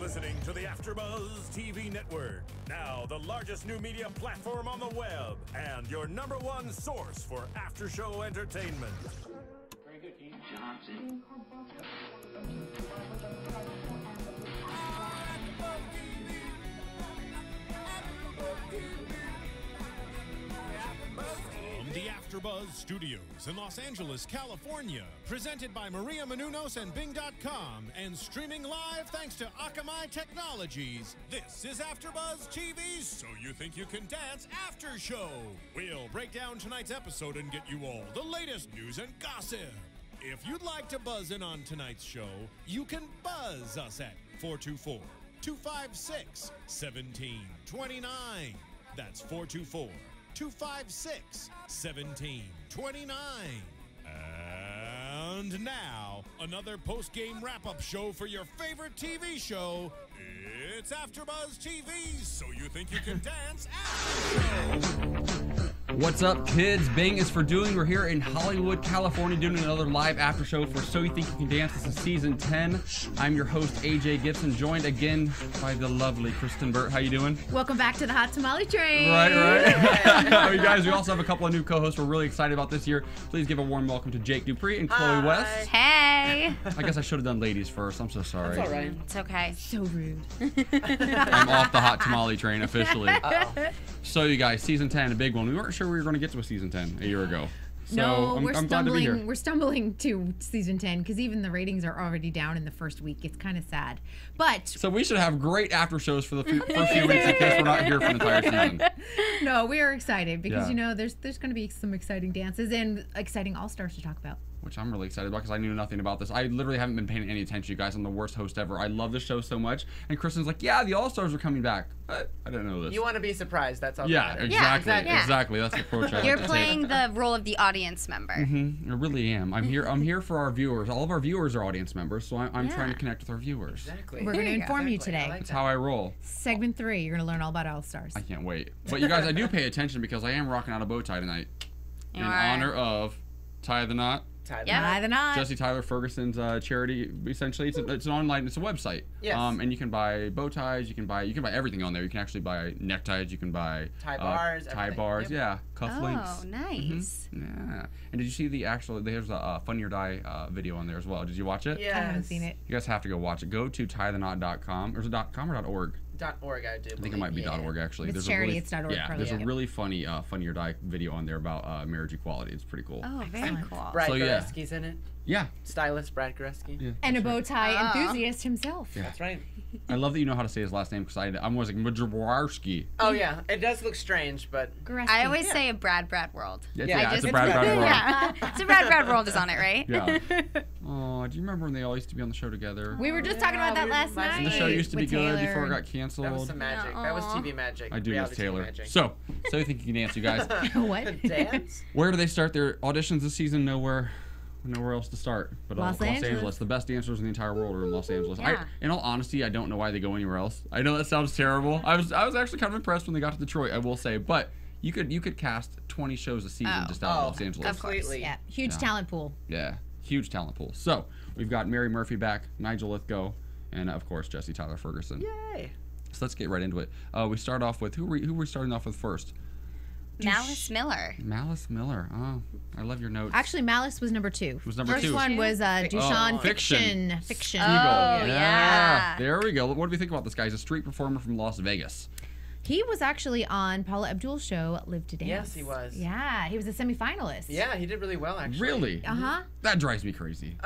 listening to the AfterBuzz TV network, now the largest new media platform on the web, and your #1 source for after-show entertainment. Very good, Dean Johnson. From the AfterBuzz Studios in Los Angeles, California, presented by Maria Menounos and Bing.com, and streaming live thanks to Akamai Technologies. This is AfterBuzz TV's So You Think You Can Dance After Show. We'll break down tonight's episode and get you all the latest news and gossip. If you'd like to buzz in on tonight's show, you can buzz us at 424-256-1729. That's 424-256-1729. And now, another post-game wrap-up show for your favorite TV show. It's AfterBuzz TV's So You Think You Can Dance After Show. What's up, kids? Bing is for doing. We're here in Hollywood, California, doing another live after show for So You Think You Can Dance. This is season 10. I'm your host, AJ Gibson, joined again by the lovely Kristyn Burtt. How you doing? Welcome back to the Hot Tamale Train. Right. You guys, we also have a couple of new co-hosts we're really excited about this year. Please give a warm welcome to Jake DuPree and Chloe West. Hey. I guess I should have done ladies first. I'm so sorry. That's all right. It's okay. So rude. I'm off the Hot Tamale Train officially. Uh-oh. So you guys, season 10, a big one. We weren't sure we were going to get to a season 10 a year ago. So No, I'm glad to be here. we're stumbling to season 10 because even the ratings are already down in the first week. It's kind of sad. But So we should have great after shows for the first few weeks in case we're not here for the entire season. no, we are excited because Yeah. you know there's going to be some exciting dances and exciting all-stars to talk about. Which I'm really excited about because I knew nothing about this. I literally haven't been paying any attention to you guys. I'm the worst host ever. I love this show so much. And Kristen's like, yeah, the All-Stars are coming back. But I didn't know this. You want to be surprised. That's all. Yeah, that matters. exactly. Yeah. Exactly. That's the approach I like You're to take. playing the role of the audience member. I really am. I'm here for our viewers. All of our viewers are audience members, so I'm trying to connect with our viewers. Exactly. We're going to inform you Exactly. I today. like That's that. how I roll. Segment 3, you're going to learn all about all-stars. I can't wait. But you guys, I do pay attention because I am rocking out a bow tie tonight in You are. honor of Tie the Knot. Tyler. Yep. Tie the knot. Jesse Tyler Ferguson's charity. Essentially, it's an online, it's a website. Yes. And you can buy bow ties. You can buy everything on there. You can actually buy neckties. You can buy Tie bars, tie everything. bars. Yep. Yeah, cufflinks. Oh, nice. Yeah. And did you see the actual? There's a Funny or Die video on there as well. Did you watch it? Yes. I haven't seen it. You guys have to go watch it. Go to tietheknot.com. Or is it .com or .org? .org, I do. I think it might be .org actually. If it's There's charity, a it's really, .org Yeah, probably. there's a really funny Funny or Die video on there about marriage equality. It's pretty cool. Oh, very cool. Brad So, yeah. Goreski's in it. Yeah. Stylist Brad Goreski. Yeah. And a bow tie Oh. enthusiast himself. Yeah. That's right. I love that you know how to say his last name because I'm always like Majawarski. Oh yeah, it does look strange, but Goreski. I always say a Brad world. Yeah, It's a it's Brad Brad world. Yeah. It's a Brad world is on it, right? Yeah. Oh, do you remember when they all used to be on the show together? We were just talking about that last night. And the show used to be with good Taylor. before it got canceled. that was some magic. That was Aw. TV magic. I do miss Reality TV Taylor. magic. So you think you can dance, you guys? What? Dance? Where do they start their auditions this season? Nowhere else to start but Los Los Angeles. Angeles. The best dancers in the entire world are in Los Angeles. Yeah. In all honesty, I don't know why they go anywhere else. I know that sounds terrible. I was actually kind of impressed when they got to Detroit, I will say, but you could cast 20 shows a season just out of Los Angeles. Of course. Completely. Yeah, huge Yeah. talent pool. Yeah, huge talent pool. So we've got Mary Murphy back, Nigel Lithgow, and of course Jesse Tyler Ferguson. Yay. So let's get right into it. We start off with who were we starting off with first? Malice Miller. Malice Miller. Oh, I love your notes. Actually, Malice was number 2. was number First 2. one was Dushan Fiction. Fiction. Oh, yeah. There we go. What do we think about this guy? He's a street performer from Las Vegas. He was actually on Paula Abdul's show, Live to Dance. Yes, he was. Yeah, he was a semifinalist. Yeah, he did really well actually. Really? Uh-huh. That drives me crazy.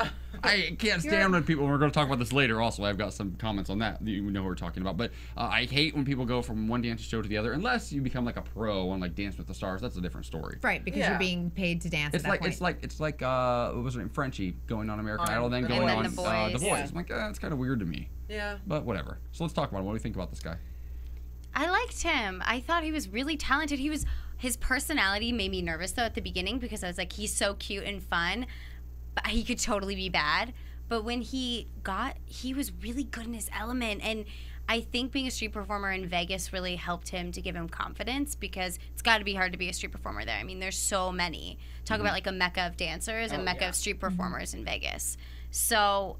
I can't stand when people, we're going to talk about this later also, I've got some comments on that you know what we're talking about, but I hate when people go from one dance show to the other, unless you become like a pro on like Dance with the Stars. That's a different story. Right, because Yeah. you're being paid to dance It's at that like point. it's like what was her name? Frenchie going on American On Idol, then The going Voice. on And then The The Voice. Voice. I'm like, that's kind of weird to me, Yeah. but whatever. So let's talk about it. What do you think about this guy? I liked him. I thought he was really talented. His personality made me nervous though at the beginning because I was like, he's so cute and fun, but he could totally be bad. But when he was really good in his element, and I think being a street performer in Vegas really helped him to give him confidence because it's got to be hard to be a street performer there. I mean, there's so many. Talk about like a mecca of dancers and mecca of street performers in Vegas. So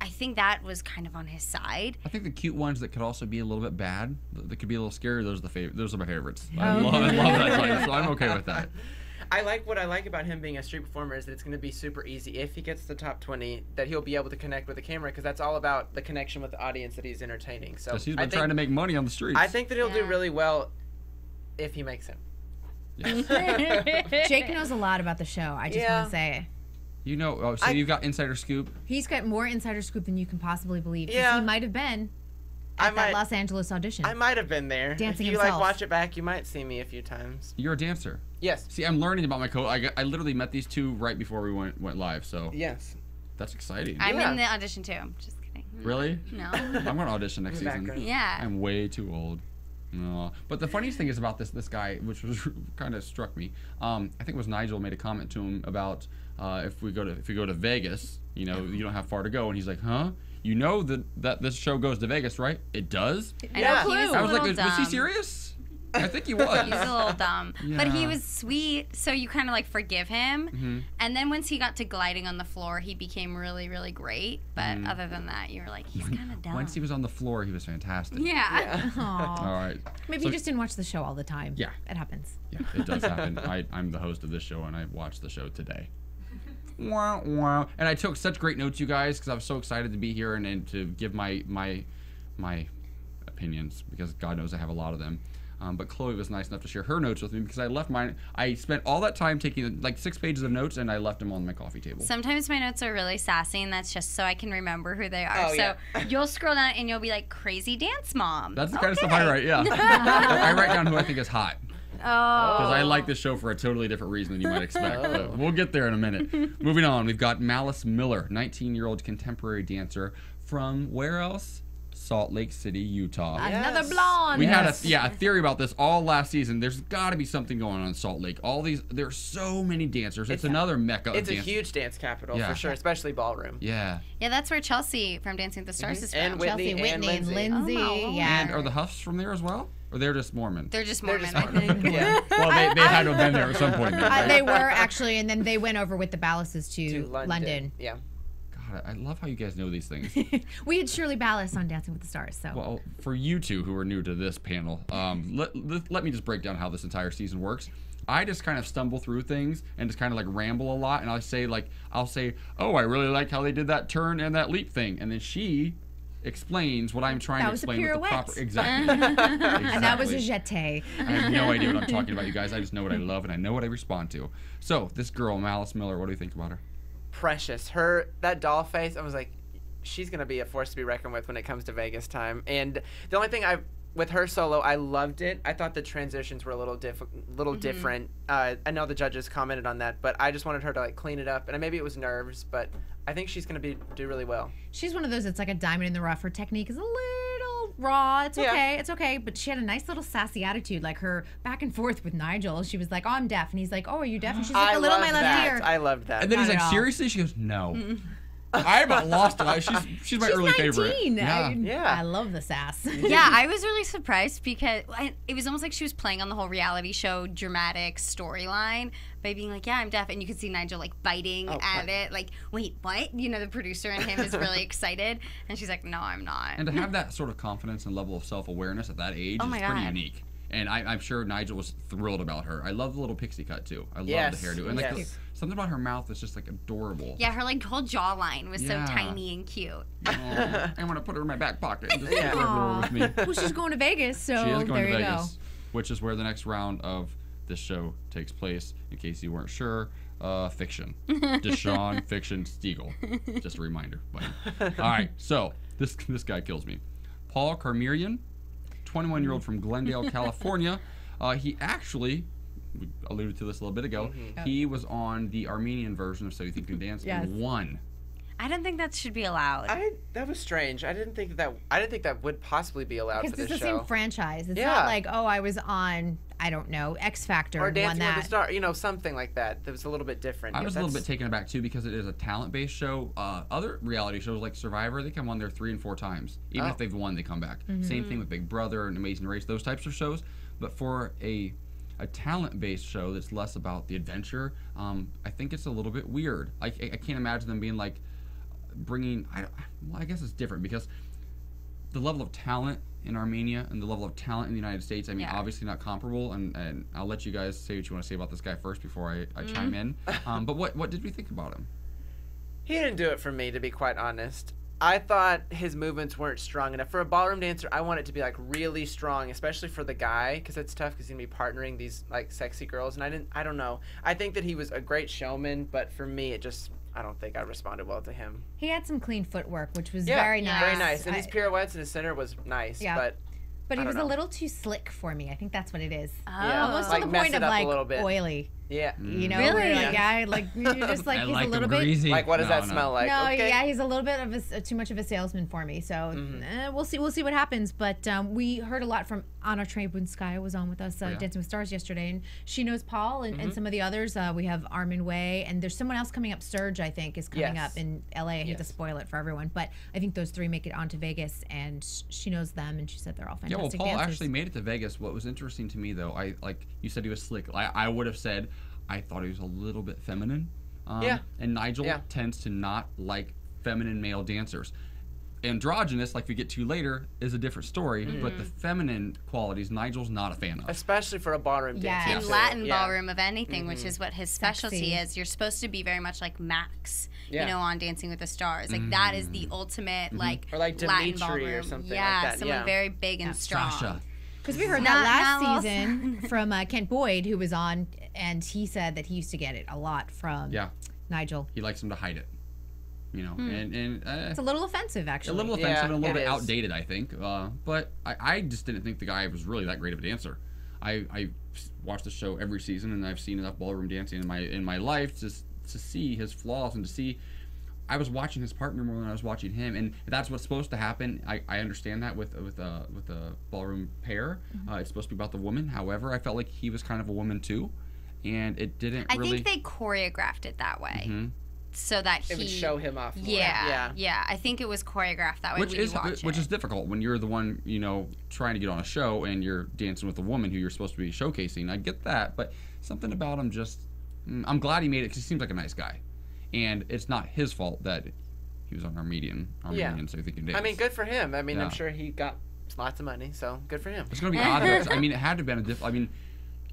I think that was kind of on his side. I think the cute ones that could also be a little bit bad, that could be a little scary, those are my favorites. I love that type, so I'm okay with that. What I like about him being a street performer is that it's going to be super easy if he gets to the top 20, that he'll be able to connect with the camera, because that's all about the connection with the audience that he's entertaining. So Because he's been trying to make money on the streets. I think that he'll do really well if he makes him. Yes. Jake knows a lot about the show. I just want to say. You know, so you've got insider scoop. He's got more insider scoop than you can possibly believe. 'Cause Yeah. he might have been at that Los Angeles audition. I might have been there. Dancing if you himself. watch it back, you might see me a few times. You're a dancer. Yes. See, I'm learning about my coach. I literally met these two right before we went live, so Yes. that's exciting. I'm in the audition too. Just kidding. Really? No. I'm going to audition next season. Background. Yeah. I'm way too old. No. But the funniest thing is about this guy, which was kind of struck me. I think it was Nigel made a comment to him about if we go to Vegas, you know, you don't have far to go, and he's like, huh? You know that this show goes to Vegas, right? It does. Yeah. He was a I was like, little was he dumb. serious? I think he was. He's a little dumb. But he Yeah. was sweet, so you kind of like forgive him. Mm-hmm. And then once he got to gliding on the floor, he became really, really great. But other than that, you were like, he's kind of dumb. Once he was on the floor, he was fantastic. Yeah. Aw. All right. Maybe So- you just didn't watch the show all the time. Yeah. It happens. Yeah, it does happen. I'm the host of this show, and I watched the show today. Wow, wow. And I took such great notes, you guys, because I was so excited to be here and to give my opinions, because God knows I have a lot of them. But Chloe was nice enough to share her notes with me, because I left mine. I spent all that time taking like 6 pages of notes, and I left them on my coffee table. Sometimes my notes are really sassy, and that's just so I can remember who they are. Oh, so yeah. you'll scroll down and you'll be like, crazy dance mom. That's the kind of stuff I write, yeah. I write down who I think is hot. Oh. Because I like this show for a totally different reason than you might expect. But we'll get there in a minute. Moving on, we've got Malice Miller, 19-year-old contemporary dancer from where else? Salt Lake City, Utah. Another Yes. blonde. We had a theory about this all last season. There's got to be something going on in Salt Lake. There's so many dancers. It's another mecca of It's a dance. huge dance capital Yeah. for sure, especially ballroom. Yeah. Yeah, that's where Chelsea from Dancing with the Stars is from. And Whitney, Chelsea, Whitney, and Lindsay. Oh, yeah. And are the Huffs from there as well? Or they're just Mormon? They're just They're Mormon, just I think. Yeah. Well, they had to have been there at some point. They were actually, and then they went over with the Ballasses to To London. London. Yeah. God, I love how you guys know these things. We had Shirley Ballas on Dancing with the Stars, so. Well, for you two who are new to this panel, let me just break down how this entire season works. I just kind of stumble through things and just kind of like ramble a lot, and I'll say, oh, I really like how they did that turn and that leap thing, and then she explains what I'm trying That to was a explain with the pirouette. proper exactly. And that was a jeté. I have no idea what I'm talking about, you guys. I just know what I love and I know what I respond to. So this girl, Malice Miller, what do you think about her? Precious. That doll face, I was like, she's going to be a force to be reckoned with when it comes to Vegas time. And the only thing with her solo, I loved it. I thought the transitions were a little different. I know the judges commented on that, but I just wanted her to like clean it up. And maybe it was nerves, but I think she's going to do really well. She's one of those that's like a diamond in the rough. Her technique is a little raw. It's okay. It's okay. But she had a nice little sassy attitude, like her back and forth with Nigel. She was like, oh, I'm deaf. And he's like, oh, are you deaf? And she's like, a little my left ear. I loved that. And then he's Not like, at all. seriously? She goes, no. I about lost it. She's my early 19. favorite. Yeah. I love the sass. Yeah, I was really surprised because it was almost like she was playing on the whole reality show dramatic storyline by being like, yeah, I'm deaf. And you could see Nigel like biting at it. Like, wait, what? You know, the producer and him is really excited. And she's like, no, I'm not. And to have that sort of confidence and level of self-awareness at that age is my pretty God. unique. And I'm sure Nigel was thrilled about her. I love the little pixie cut too. I love Yes, the hairdo. And like yes. something about her mouth is just like adorable. Yeah, her like whole jawline was Yeah. so tiny and cute. Oh, I'm gonna put her in my back pocket and just take her Aw. everywhere with me. Well, she's going to Vegas, so She is going there to you Vegas, which is where the next round of this show takes place. In case you weren't sure, fiction. Deshaun Fiction Stiegel. Just a reminder. But, all right, so this guy kills me. Paul Carmerian, 21-year-old from Glendale, California. He actually, we alluded to this a little bit ago, he was on the Armenian version of So You Think You Can Dance and won. I don't think that should be allowed. That was strange. I didn't think that would possibly be allowed Because for this it's the show. same franchise. It's Yeah. not like, oh, I was on, I don't know, X Factor Or and won Dancing with that. the Star, you know, something like that. That was a little bit different. I Yeah, was a little that's- bit taken aback too because it is a talent-based show. Other reality shows like Survivor, they come on there 3 and 4 times. Even if they've won, they come back. Same thing with Big Brother and Amazing Race, those types of shows. But for a talent-based show that's less about the adventure, I think it's a little bit weird. I can't imagine them being like bringing well, I guess it's different because the level of talent in Armenia and the level of talent in the United States, I mean, obviously not comparable, and I'll let you guys say what you want to say about this guy first before I chime in. But what did we think about him? He didn't do it for me, to be quite honest. I thought his movements weren't strong enough. For a ballroom dancer, I want it to be, like, really strong, especially for the guy, because it's tough because he's going to be partnering these, like, sexy girls, and I don't know. I think that he was a great showman, but for me, I don't think I responded well to him. He had some clean footwork, which was very nice. Very nice. And his pirouettes in his center was nice, but he was a little too slick for me. I think that's what it is. Almost to the point of, like, oily. Yeah. You know, really? Like you're just like, he's a little bit greasy. Like, what does that smell like? No, okay. yeah, he's a little bit of too much of a salesman for me. So we'll see what happens. But we heard a lot from Anna Trebunskaya was on with us Dancing with Stars yesterday, and she knows Paul and some of the others. We have Armin Way, and there's someone else coming up. Surge, I think, is coming up in LA. I hate to spoil it for everyone, but I think those three make it onto Vegas, and she knows them, and she said they're all fantastic. Paul dancers. actually made it to Vegas. What was interesting to me, though, like you said, he was slick. I would have said I thought he was a little bit feminine. And Nigel tends to not like feminine male dancers. Androgynous, like we get to later, is a different story, but the feminine qualities, Nigel's not a fan of. Especially for a ballroom dancer. And Latin ballroom of anything, which is what his specialty is. You're supposed to be very much like Max, you know, on Dancing with the Stars. Like, that is the ultimate, like, or like Latin Dimitri ballroom. or something like that. Someone very big and strong. Sasha. Because we heard that last season from Kent Boyd, who was on, and he said that he used to get it a lot from Nigel. He likes him to hide it, you know, and it's a little offensive, actually. A little offensive and a little bit outdated, I think. But I just didn't think the guy was really that great of a dancer. I watch the show every season, and I've seen enough ballroom dancing in my life to see his flaws and to see. I was watching his partner more than I was watching him, and that's what's supposed to happen. I understand that with a ballroom pair, it's supposed to be about the woman. However, I felt like he was kind of a woman too, and it didn't. I think they choreographed it that way, so that it would show him off more. Yeah. I think it was choreographed that way. Which is difficult when you're the one, you know, trying to get on a show and you're dancing with a woman who you're supposed to be showcasing. I get that, but something about him just. I'm glad he made it because he seems like a nice guy. And it's not his fault that he was on Armenian, so he can dance. I mean, good for him. I mean, I'm sure he got lots of money, so good for him. It's going to be odd. I mean, it had to have been I mean,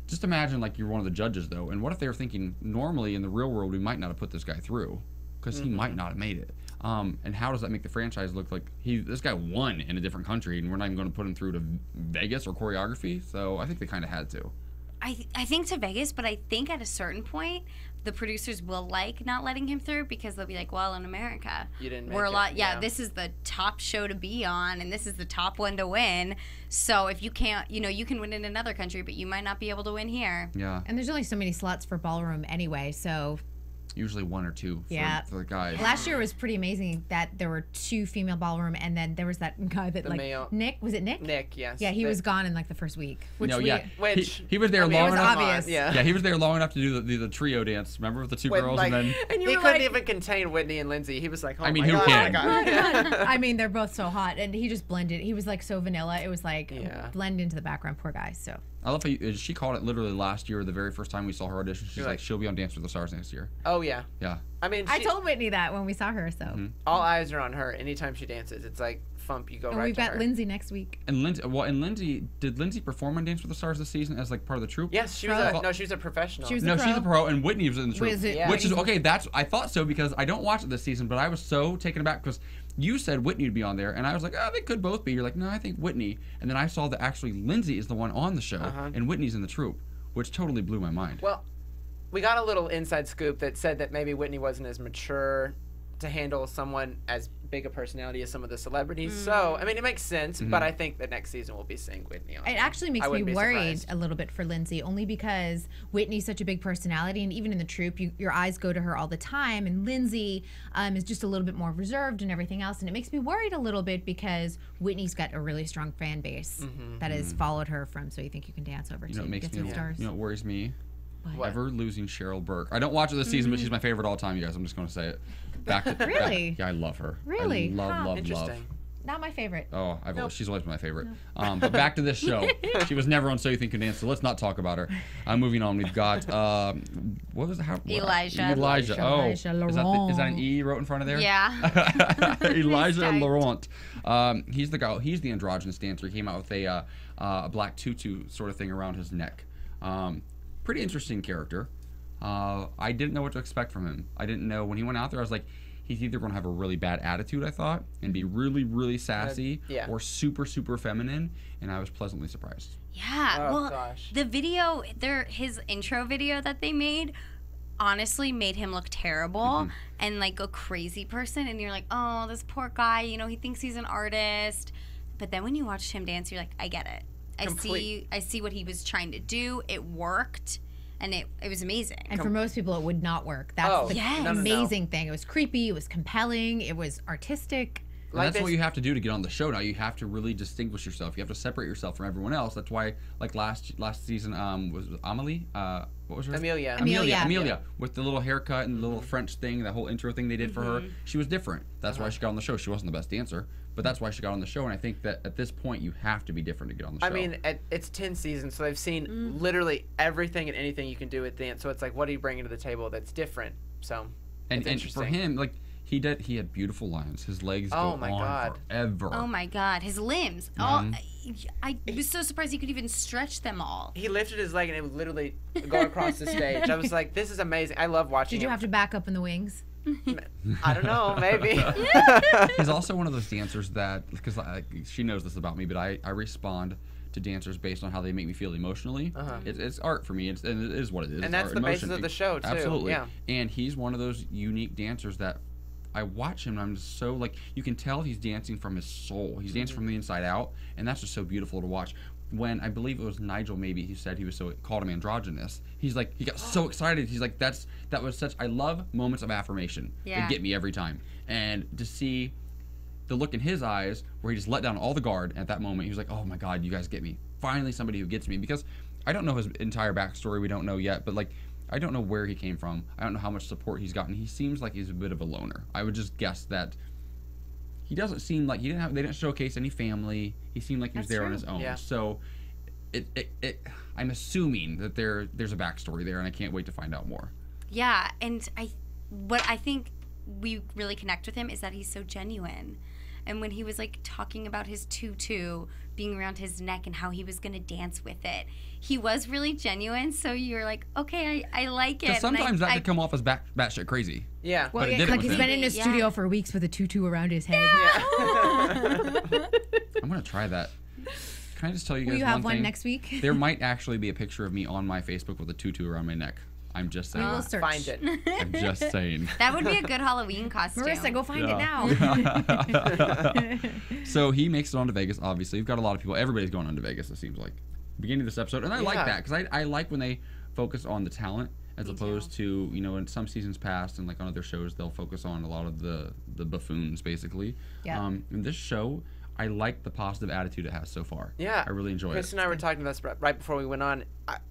just imagine like you're one of the judges, though. And what if they were thinking, normally in the real world, we might not have put this guy through because he might not have made it. And how does that make the franchise look like this guy won in a different country and we're not even going to put him through to Vegas or choreography? So I think they kind of had to. I think to Vegas, but I think at a certain point, the producers will like not letting him through because they'll be like, well, in America, you didn't make we're a lot. This is the top show to be on, and this is the top one to win. So if you can't, you know, you can win in another country, but you might not be able to win here. Yeah. And there's only so many slots for ballroom anyway, so. Usually one or two for the guys. Last year was pretty amazing that there were 2 female ballroom, and then there was that guy that Nick, was it Nick? Nick, yes. Yeah, he was gone in like the first week. Which he was there long enough. Obvious. Yeah, he was there long enough to do the trio dance. Remember with the 2 girls like, and then he couldn't even contain Whitney and Lindsay. He was like, oh, I mean, my who God, can? I mean, they're both so hot, and he just blended. He was like so vanilla. It was like blend into the background. Poor guy. So. I love how she called it literally last year, the very first time we saw her audition. She's like, she'll be on Dance with the Stars next year. Oh, yeah. Yeah. I mean, I told Whitney that when we saw her, so. All eyes are on her anytime she dances. It's like, thump, you go right to her. We've got Lindsay next week. And Lindsay, did Lindsay perform on Dance with the Stars this season as like part of the troupe? Yes, she was she was a professional. She's a pro, and Whitney was in the troupe. Which is, okay, I thought so because I don't watch it this season, but I was so taken aback because you said Whitney would be on there, and I was like, oh, they could both be. You're like, no, I think Whitney. And then I saw that actually Lindsay is the one on the show, and Whitney's in the troupe, which totally blew my mind. Well, we got a little inside scoop that said that maybe Whitney wasn't as mature to handle someone as big a personality as some of the celebrities. So, I mean, it makes sense, but I think the next season we'll be seeing Whitney on. It actually makes me worried a little bit for Lindsay, only because Whitney's such a big personality, and even in the troupe, your eyes go to her all the time, and Lindsay is just a little bit more reserved and everything else, and it makes me worried a little bit because Whitney's got a really strong fan base that has followed her from So You Think You Can Dance over to Dancing with the Stars. You know what worries me? Ever losing Cheryl Burke. I don't watch it this season, but she's my favorite all time, you guys. I'm just going to say it. Really? Yeah, I love her. Really? I love. Interesting. Not my favorite. Oh, she's always been my favorite. But back to this show. She was never on So You Think You Can Dance, so let's not talk about her. Moving on, we've got what was it? Elijah. Oh, Elijah is that an E wrote in front of there? Yeah. Elijah Laurent. He's the guy. He's the androgynous dancer. He came out with a black tutu sort of thing around his neck. Pretty interesting character. I didn't know what to expect from him. I didn't know when he went out there. I was like, he's either going to have a really bad attitude, I thought, and be really, really sassy, or super, super feminine, and I was pleasantly surprised. Yeah. Oh, well, gosh. the video, his intro video that they made, honestly made him look terrible and like a crazy person. And you're like, oh, this poor guy, you know, he thinks he's an artist. But then when you watched him dance, you're like, I get it. I see what he was trying to do. It worked. And it was amazing. And for most people, it would not work. That's the yes. amazing thing. It was creepy. It was compelling. It was artistic. And that's what you have to do to get on the show now. You have to really distinguish yourself. You have to separate yourself from everyone else. That's why, like last season, was Amelie? What was her name? Amelia. With the little haircut and the little French thing, that whole intro thing they did for her. She was different. That's why she got on the show. She wasn't the best dancer, but that's why she got on the show. And I think that at this point, you have to be different to get on the show. I mean, it's 10 seasons, so they've seen literally everything and anything you can do with dance. So it's like, what are you bringing to the table that's different? So, and for him, like, he had beautiful lines. His legs go on forever. Oh my God, his limbs. I was so surprised he could even stretch them all. He lifted his leg and it would literally go across the stage. I was like, this is amazing. I love watching. Did you have to back up in the wings? I don't know, maybe. He's also one of those dancers that, because she knows this about me, but I respond to dancers based on how they make me feel emotionally. It's art for me, and it is what it is. And that's the basis of the show, too. Absolutely. Yeah. And he's one of those unique dancers that I watch him and I'm just so, like, you can tell he's dancing from his soul. He's dancing from the inside out, and that's just so beautiful to watch. When I believe it was Nigel, maybe he said he was called him androgynous. He's like, he got so excited. He's like, that was such. I love moments of affirmation. Yeah. They get me every time. And to see the look in his eyes where he just let down all the guard at that moment, he was like, oh my God, you guys get me. Finally, somebody who gets me. Because I don't know his entire backstory. We don't know yet, but like, I don't know where he came from. I don't know how much support he's gotten. He seems like he's a bit of a loner. I would just guess that. He doesn't seem like they didn't showcase any family. He seemed like he was there on his own. Yeah. So, I'm assuming that there's a backstory there, and I can't wait to find out more. Yeah, and what I think we really connect with him is that he's so genuine. And when he was like talking about his tutu being around his neck and how he was gonna dance with it, he was really genuine. So you're like, okay, I like it. Because sometimes that could come off as batshit crazy. Yeah. Well, yeah, like he's been in his studio for weeks with a tutu around his head. I'm gonna try that. Can I just tell you guys Will you have one one thing? next week? There might actually be a picture of me on my Facebook with a tutu around my neck. I'm just saying. We will search. Find it. I'm just saying. That would be a good Halloween costume. Marissa, go find it now. So he makes it on to Vegas, obviously. We've got a lot of people. Everybody's going on to Vegas, it seems like. Beginning of this episode. And I like that, because I like when they focus on the talent as opposed to, in some seasons past and like on other shows, they'll focus on a lot of the buffoons, basically. Yeah. In this show, I like the positive attitude it has so far. Yeah. I really enjoy it. Kristyn and I were talking about this right before we went on.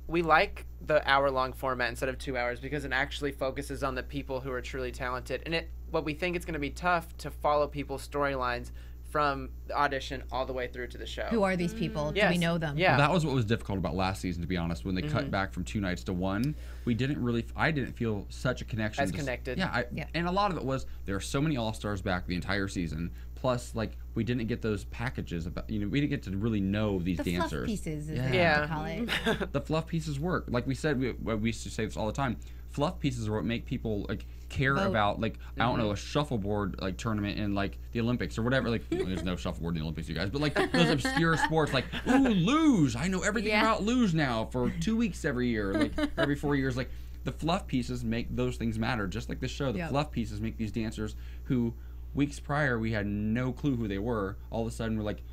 We like the hour-long format instead of 2 hours because it actually focuses on the people who are truly talented. And what we think it's going to be tough to follow people's storylines from the audition all the way through to the show. Who are these people? Yes. Do we know them? Yeah. Well, that was what was difficult about last season, to be honest. When they cut back from 2 nights to 1, I didn't feel such a connection. As connected. Yeah, and a lot of it was there are so many all-stars back the entire season. Plus, like, we didn't get those packages about, we didn't get to really know these dancers. The fluff pieces, as they like to call it. The fluff pieces work. Like we said, we used to say this all the time. Fluff pieces are what make people like care about, like, I don't know, a shuffleboard like tournament in like the Olympics or whatever. Like, there's no shuffleboard in the Olympics, you guys, but like those obscure sports, like, ooh, luge. I know everything about luge now for 2 weeks every year, like every 4 years. Like, the fluff pieces make those things matter. Just like the show, the fluff pieces make these dancers who weeks prior we had no clue who they were. All of a sudden we're like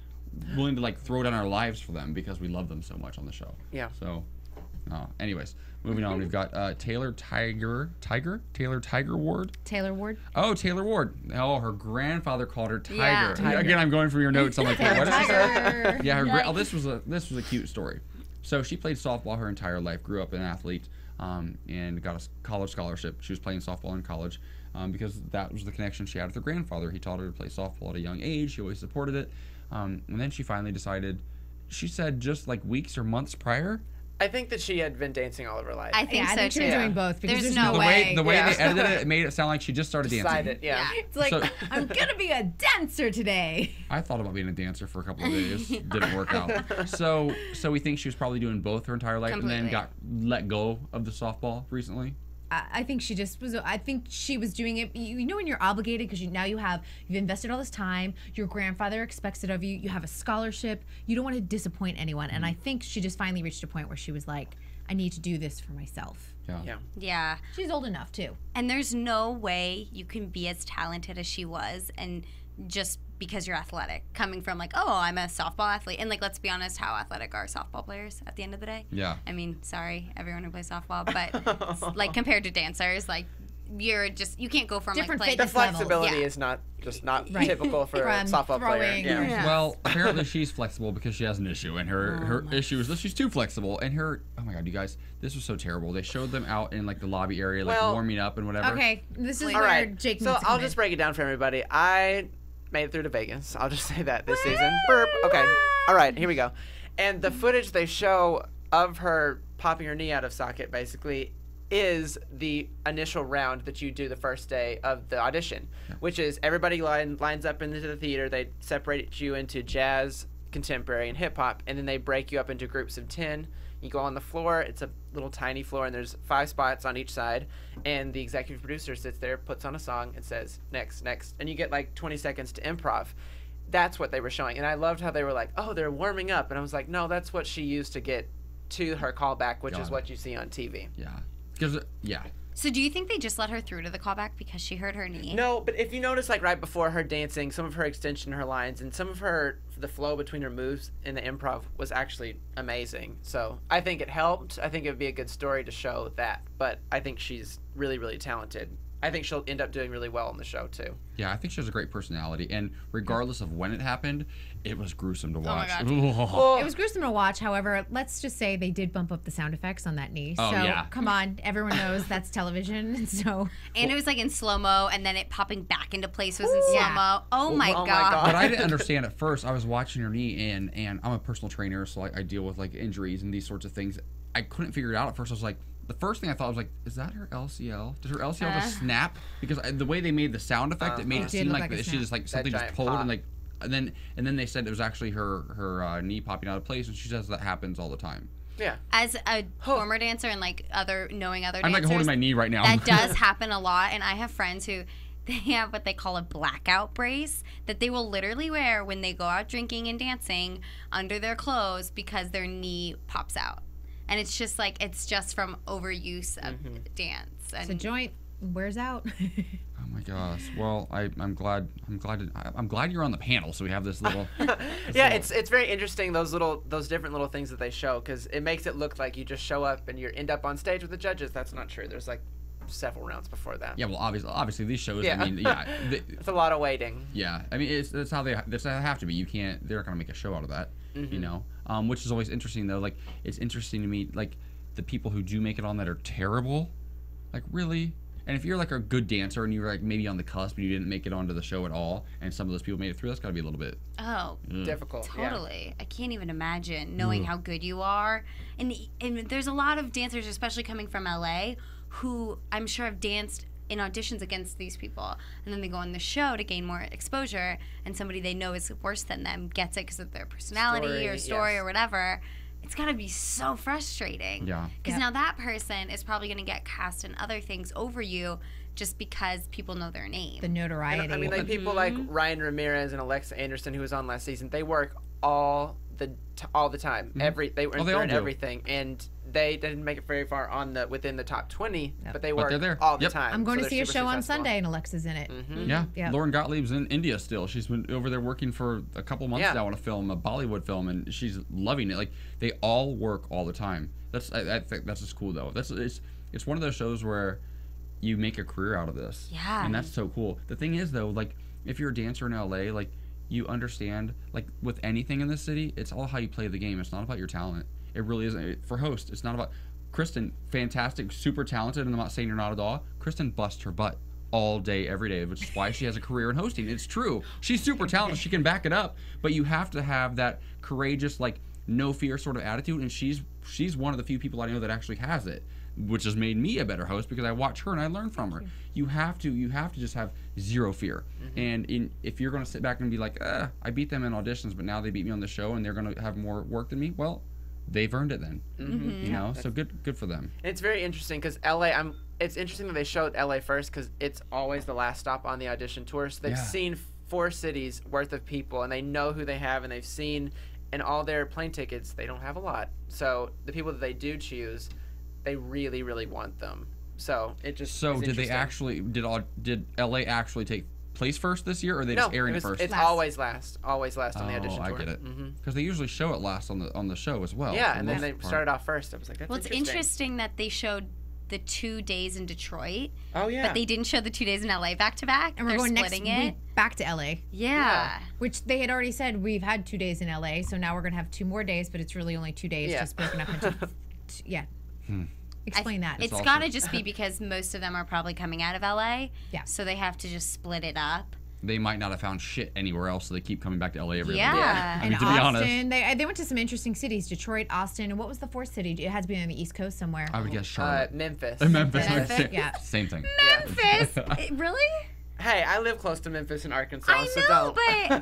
willing to like throw down our lives for them because we love them so much on the show. Yeah. So, anyways, moving on. We've got Taylor Ward. Taylor Ward. Oh, Taylor Ward. Oh, her grandfather called her Tiger. Yeah. Tiger. Again, I'm going from your notes. I'm like, what did she say? Yeah, Yikes. this was a cute story. So she played softball her entire life. Grew up an athlete, and got a college scholarship. She was playing softball in college. because that was the connection she had with her grandfather. He taught her to play softball at a young age. She always supported it. And then she finally decided, she said just like weeks or months prior. I think that she had been dancing all of her life. I think I so think she too. was doing both because There's there's no no way. The way Yeah. they edited it, it made it sound like she just started dancing. Decided, yeah. It's like, So- I'm gonna be a dancer today. I thought about being a dancer for a couple of days. Didn't work out. So we think she was probably doing both her entire life and Completely. then got let go of the softball recently. I think she just was. I think she was doing it. You know, when you're obligated because you've invested all this time. Your grandfather expects it of you. You have a scholarship. You don't want to disappoint anyone. And I think she just finally reached a point where she was like, I need to do this for myself. Yeah. Yeah. She's old enough too. And there's no way you can be as talented as she was and just because you're athletic, coming from like, oh, I'm a softball athlete. And like, let's be honest, how athletic are softball players at the end of the day? Yeah. I mean, sorry, everyone who plays softball, but like compared to dancers, like you can't go from Different like playing. The fitness level. flexibility Yeah. is not Right. typical for a From softball player. throwing Yeah. or- Yeah. Well, apparently she's flexible because she has an issue, and her issue is that she's too flexible. And oh my God, you guys, this was so terrible. They showed them out in like the lobby area, like Well- warming up and whatever. Okay, this is All where right. Jake So needs to I'll come just in. break it down for everybody. I made it through to Vegas. I'll just say that this season. Burp. Okay. All right. Here we go. And the footage they show of her popping her knee out of socket basically is the initial round that you do the first day of the audition, which is everybody lines up into the theater. They separate you into jazz, contemporary, and hip hop, and then they break you up into groups of 10. You go on the floor. It's a little tiny floor, and there's 5 spots on each side. And the executive producer sits there, puts on a song, and says, next, next. And you get like 20 seconds to improv. That's what they were showing. And I loved how they were like, oh, they're warming up. And I was like, no, that's what she used to get to her callback, which Got is it. what you see on TV. Yeah. Because So do you think they just let her through to the callback because she hurt her knee? No, but if you notice, like right before her dancing, some of her extension, her lines, and some of the flow between her moves in the improv was actually amazing. So I think it helped. I think it would be a good story to show that. But I think she's really, really talented. I think she'll end up doing really well on the show too. Yeah, I think she has a great personality, and regardless of when it happened, it was gruesome to watch. God. It was gruesome to watch. However, let's just say they did bump up the sound effects on that knee. Oh, so yeah. come on, everyone knows that's television. And so And it was like in slow-mo, and then it popping back into place was in slow-mo. Yeah. Oh my Oh my God. God. But I didn't understand at first. I was watching her knee, and I'm a personal trainer, so I deal with like injuries and these sorts of things. I couldn't figure it out at first. I was like, the first thing I thought was like, is that her LCL? Did her LCL just snap? Because the way they made the sound effect, it made it It did seem look like like a she snap. just like something just giant pulled pop. and like, and then they said it was actually her knee popping out of place, and she says that happens all the time. Yeah. As a former dancer and like knowing other I'm dancers, like holding my knee right now. that does happen a lot. And I have friends who they have what they call a blackout brace that they will literally wear when they go out drinking and dancing under their clothes because their knee pops out. And it's just from overuse of dance. And the joint wears out. Oh my gosh. Well, I'm glad you're on the panel, so we have this little. Yeah, it's very interesting those different little things that they show because it makes it look like you just show up and you end up on stage with the judges. That's not true. There's like several rounds before that. Yeah, well, obviously these shows. Yeah. I mean, yeah, It's a lot of waiting. yeah. I mean, that's how they have to be. You can't. They're not gonna make a show out of that. You know, which is always interesting though. Like, it's interesting to me, like the people who do make it on that are terrible. Like, really. And if you're like a good dancer and you're like maybe on the cusp and you didn't make it onto the show at all, and some of those people made it through, that's got to be a little bit. Difficult. Yeah. Totally. I can't even imagine knowing how good you are. And there's a lot of dancers, especially coming from LA, who I'm sure have danced in auditions against these people. And then they go on the show to gain more exposure, and somebody they know is worse than them gets it because of their personality or story yes. or whatever. It's got to be so frustrating. Yeah. Because now that person is probably going to get cast in other things over you just because people know their name. The notoriety. And, I mean, like people like Ryan Ramirez and Alexa Anderson, who was on last season, they work all the time. They were they all in do. everything, and they didn't make it very far within the top 20, but they work they're there. all the Yep. time. I'm going so to see they're a super show on successful. Sunday, and Alexa's in it. Yeah. Yeah. Lauren Gottlieb's in India still. She's been over there working for a couple months Yeah. now on a Bollywood film, and she's loving it. Like, they all work all the time. I think that's just cool though. It's one of those shows where you make a career out of this. Yeah. And that's so cool. The thing is though, like, if you're a dancer in LA, like, you understand, like, with anything in this city, it's all how you play the game. It's not about your talent. It really isn't. For host, it's not about Kristyn, fantastic, super talented, and I'm not saying you're not at all. Kristyn busts her butt all day, every day, which is why she has a career in hosting. It's true. She's super talented. She can back it up, but you have to have that courageous, like, no fear sort of attitude, and she's one of the few people I know that actually has it, which has made me a better host because I watch her and I learn from her. You have to just have zero fear. And if you're going to sit back and be like, I beat them in auditions, but now they beat me on the show and they're going to have more work than me, well, they've earned it then. You know, so good for them. It's very interesting because LA, it's interesting that they showed LA first because it's always the last stop on the audition tour. So they've seen 4 cities worth of people and they know who they have, and they've seen in all their plane tickets, they don't have a lot. So the people that they do choose, they really, really want them. So it just So did they actually did LA actually take place first this year, or are they just airing it first? It's always last on the audition tour. I get it. Because they usually show it last on the show as well. Yeah, and then they started off first. I was like, that's Well, it's interesting that they showed the 2 days in Detroit. Oh yeah. But they didn't show the 2 days in LA back to back. And we're They're going splitting next it. week back to LA. Yeah. Which they had already said we've had 2 days in LA, so now we're gonna have 2 more days, but it's really only 2 days, just broken up into. Explain that. It's got to just be because most of them are probably coming out of LA. Yeah. So they have to just split it up. They might not have found shit anywhere else, so they keep coming back to LA every Yeah. other day. Yeah. I mean, And to be honest, Austin, they went to some interesting cities: Detroit, Austin, and what was the 4th city? It had to be on the East Coast somewhere. I would guess Charlotte. Memphis. Memphis. Memphis, yeah. Same thing. Memphis? Really? Hey, I live close to Memphis in Arkansas, I so know,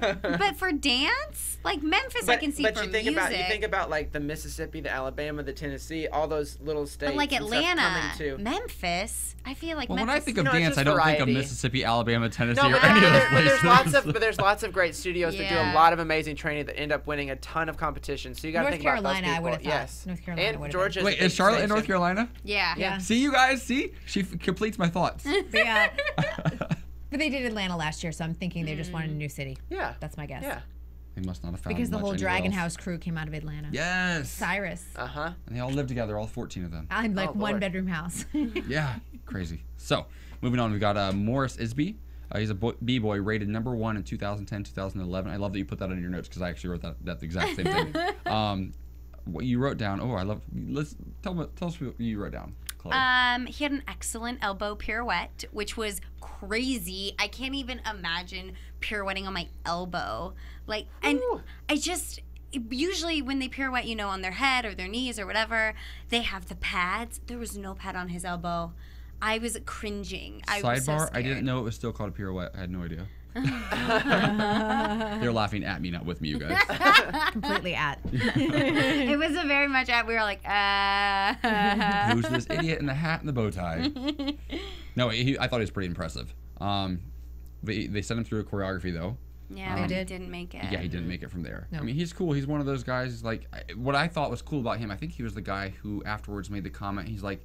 don't. but for dance, like Memphis, I can see but for you think music. you think about like the Mississippi, the Alabama, the Tennessee, all those little states. but like and stuff Atlanta, coming to. Memphis, I feel like Well, Memphis. when I think of You know, it's dance, just I don't think of variety. Mississippi, Alabama, Tennessee, No, or but, any of those but places. there's lots of great studios that do a Yeah. lot of amazing training that end up winning a ton of competitions. So you got to North think Carolina, about those I people. would have thought. Yes, North Carolina and would have Georgia. Wait, is Charlotte in North Carolina? yeah. Yeah. See, you guys? See? She completes my thoughts. Yeah. But they did Atlanta last year, so I'm thinking they just wanted a new city. Yeah, That's my guess. yeah. They must not have found Because the much whole anywhere Dragon else. House crew came out of Atlanta. Yes. Cyrus. And And they all live together, all 14 of them. I'm like Oh, one Lord. bedroom house. Yeah, crazy. So, moving on, we've got Morris Isby. He's a b-boy rated #1 in 2010, 2011. I love that you put that in your notes because I actually wrote that the exact same thing. What you wrote down. Oh, I love. Let's tell us what you wrote down, Chloe. He had an excellent elbow pirouette, which was crazy. I can't even imagine pirouetting on my elbow. Like, and I just usually when they pirouette, on their head or their knees or whatever, they have the pads. There was no pad on his elbow. I was cringing. I was so Sidebar: I scared. didn't know it was still called a pirouette. I had no idea. They're laughing at me, not with me, you guys. Completely at. It was a very much we were like, Who's this idiot in the hat and the bow tie? No, I thought he was pretty impressive. They sent him through a choreography though. Yeah, but he didn't make it. Yeah, he didn't make it from there. No. I mean, he's cool. He's one of those guys. Like, what I thought was cool about him, I think he was the guy who afterwards made the comment. He's like,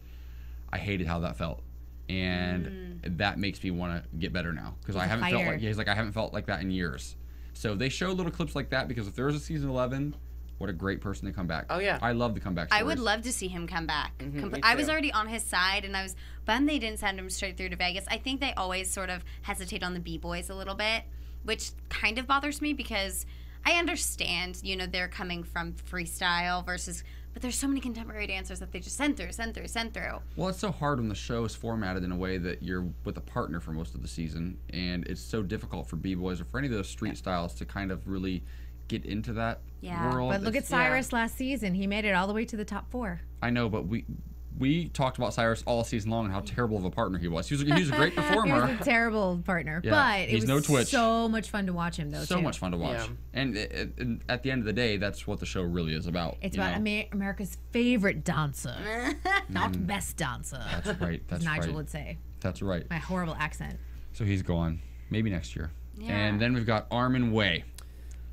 I hated how that felt, and that makes me want to get better now because I haven't felt like. Yeah, he's like, I haven't felt like that in years. So they show little clips like that because if there was a season 11, what a great person to come back. Oh, yeah. I love the comeback I stories. would love to see him come back. me I was too. already on his side, and I was bummed they didn't send him straight through to Vegas. I think they always sort of hesitate on the B-boys a little bit, which kind of bothers me because I understand, they're coming from freestyle versus, but there's so many contemporary dancers that they just send through. Well, it's so hard when the show is formatted in a way that you're with a partner for most of the season, and it's so difficult for B-boys or for any of those street styles to kind of really get into that world. But look at Cyrus last season. He made it all the way to the top 4. I know, but we talked about Cyrus all season long and how terrible of a partner he was. He was a great He performer. was a terrible partner. Yeah, But he's it no was Twitch. so much fun to watch him, though, So too. much fun to watch. Yeah. And at the end of the day, that's what the show really is about. It's you about know? America's favorite dancer. Not best dancer. That's right. That's as Nigel right. would say. That's right. My horrible accent. So he's gone. Maybe next year. Yeah. And then we've got Armin Way,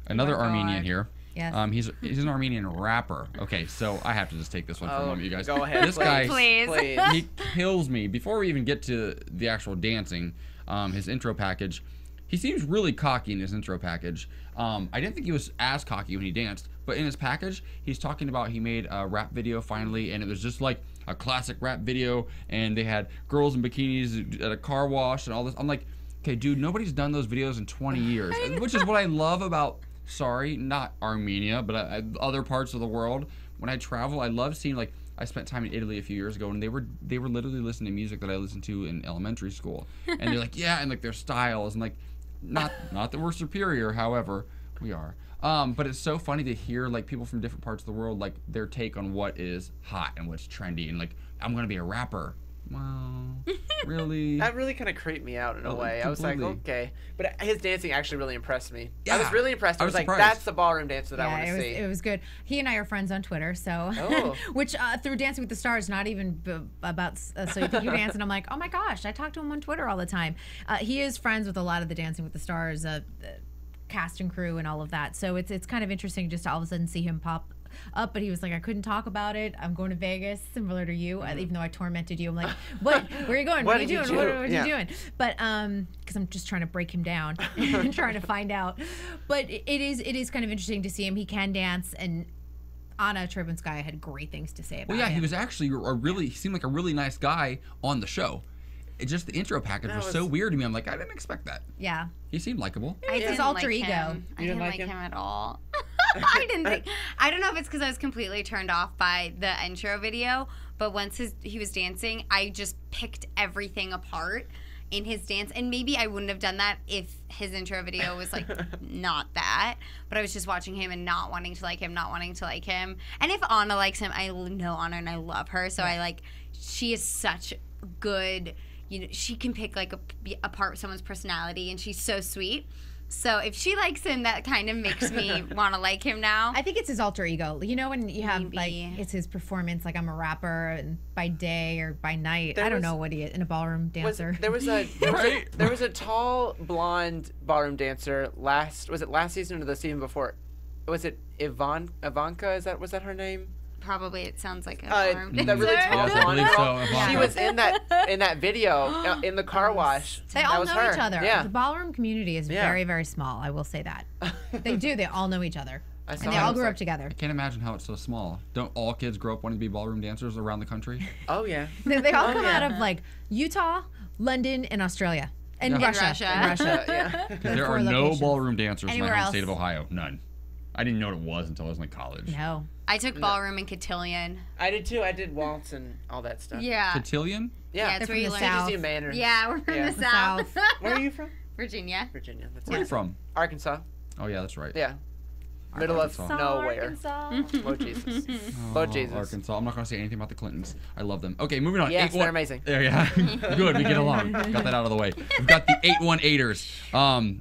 another Oh my Armenian God. here. Yes. He's an Armenian rapper. Okay, so I have to just take this one for a moment, you guys. Go ahead. This guy, Please. he kills me. Before we even get to the actual dancing, his intro package, he seems really cocky in his intro package. I didn't think he was as cocky when he danced, but in his package, he's talking about he made a rap video finally, and it was just like a classic rap video, and they had girls in bikinis at a car wash and all this. I'm like, okay, dude, nobody's done those videos in 20 years, which is what I love about, not Armenia, but other parts of the world. When I travel, I love seeing like I spent time in Italy a few years ago, and they were literally listening to music that I listened to in elementary school, and they're like, yeah, and like their styles, and like, not that we're superior, however, we are. But it's so funny to hear like people from different parts of the world, like their take on what is hot and what's trendy, and like, I'm gonna be a rapper. Wow, really? That really kind of creeped me out in a way. I was like, okay. But his dancing actually really impressed me. Yeah. I was really impressed. I was like, surprised. that's the ballroom dancer that I want to see. It was good. He and I are friends on Twitter, so which through Dancing with the Stars, not even about So You Think You Dance, and I'm like, oh my gosh, I talk to him on Twitter all the time. He is friends with a lot of the Dancing with the Stars cast and crew and all of that. So it's kind of interesting just to all of a sudden see him pop up, but he was like, I couldn't talk about it. I'm going to Vegas, similar to you, even though I tormented you. I'm like, what? Where are you going? What are you doing? What are you doing? But because I'm just trying to break him down and trying to find out. But it is kind of interesting to see him. He can dance, and Anna Trebunskaya had great things to say about him. Well, yeah, he was actually he seemed like a really nice guy on the show. Just the intro package was so weird to me. I'm like, I didn't expect that. Yeah. He seemed likable. It's his alter ego. I didn't like him at all. I don't know if it's because I was completely turned off by the intro video, but once he was dancing, I just picked everything apart in his dance, and maybe I wouldn't have done that if his intro video was like not that, but I was just watching him and not wanting to like him. And if Anna likes him, I know Anna and I love her, so she is such good, she can pick like apart someone's personality, and she's so sweet. So if she likes him, that kind of makes me want to like him now. I think it's his alter ego. You know, when you have like, it's his performance, like I'm a rapper and by day or by night. I don't know what he is, in a ballroom dancer. There was a tall blonde ballroom dancer last season or the season before. Was it Ivanka? Was that her name? Probably. It sounds like a ballroom the really tall blonde girl. So. She was in that video in the car wash. They all know each other. Yeah. The ballroom community is very, very small. I will say that. They do. They all know each other. And they all grew up together. I can't imagine how it's so small. Don't all kids grow up wanting to be ballroom dancers around the country? Oh, yeah. They all come out of like Utah, London, and Australia. And Russia. Yeah. There are no ballroom dancers in my home state of Ohio. None. I didn't know what it was until I was in college. No. I took ballroom and cotillion. I did too. I did waltz and all that stuff. Yeah. Cotillion? Yeah, it's where you learn. South. Manners. Yeah, we're from the South. Where are you from? Virginia. That's Where are you from? Arkansas. Oh, yeah, that's right. Yeah. Middle of nowhere. Arkansas. Oh, Jesus. Oh, Jesus. Arkansas. I'm not going to say anything about the Clintons. I love them. Okay, moving on. Yes, they're amazing. Yeah. Good, we get along. Got that out of the way. We've got the 818ers.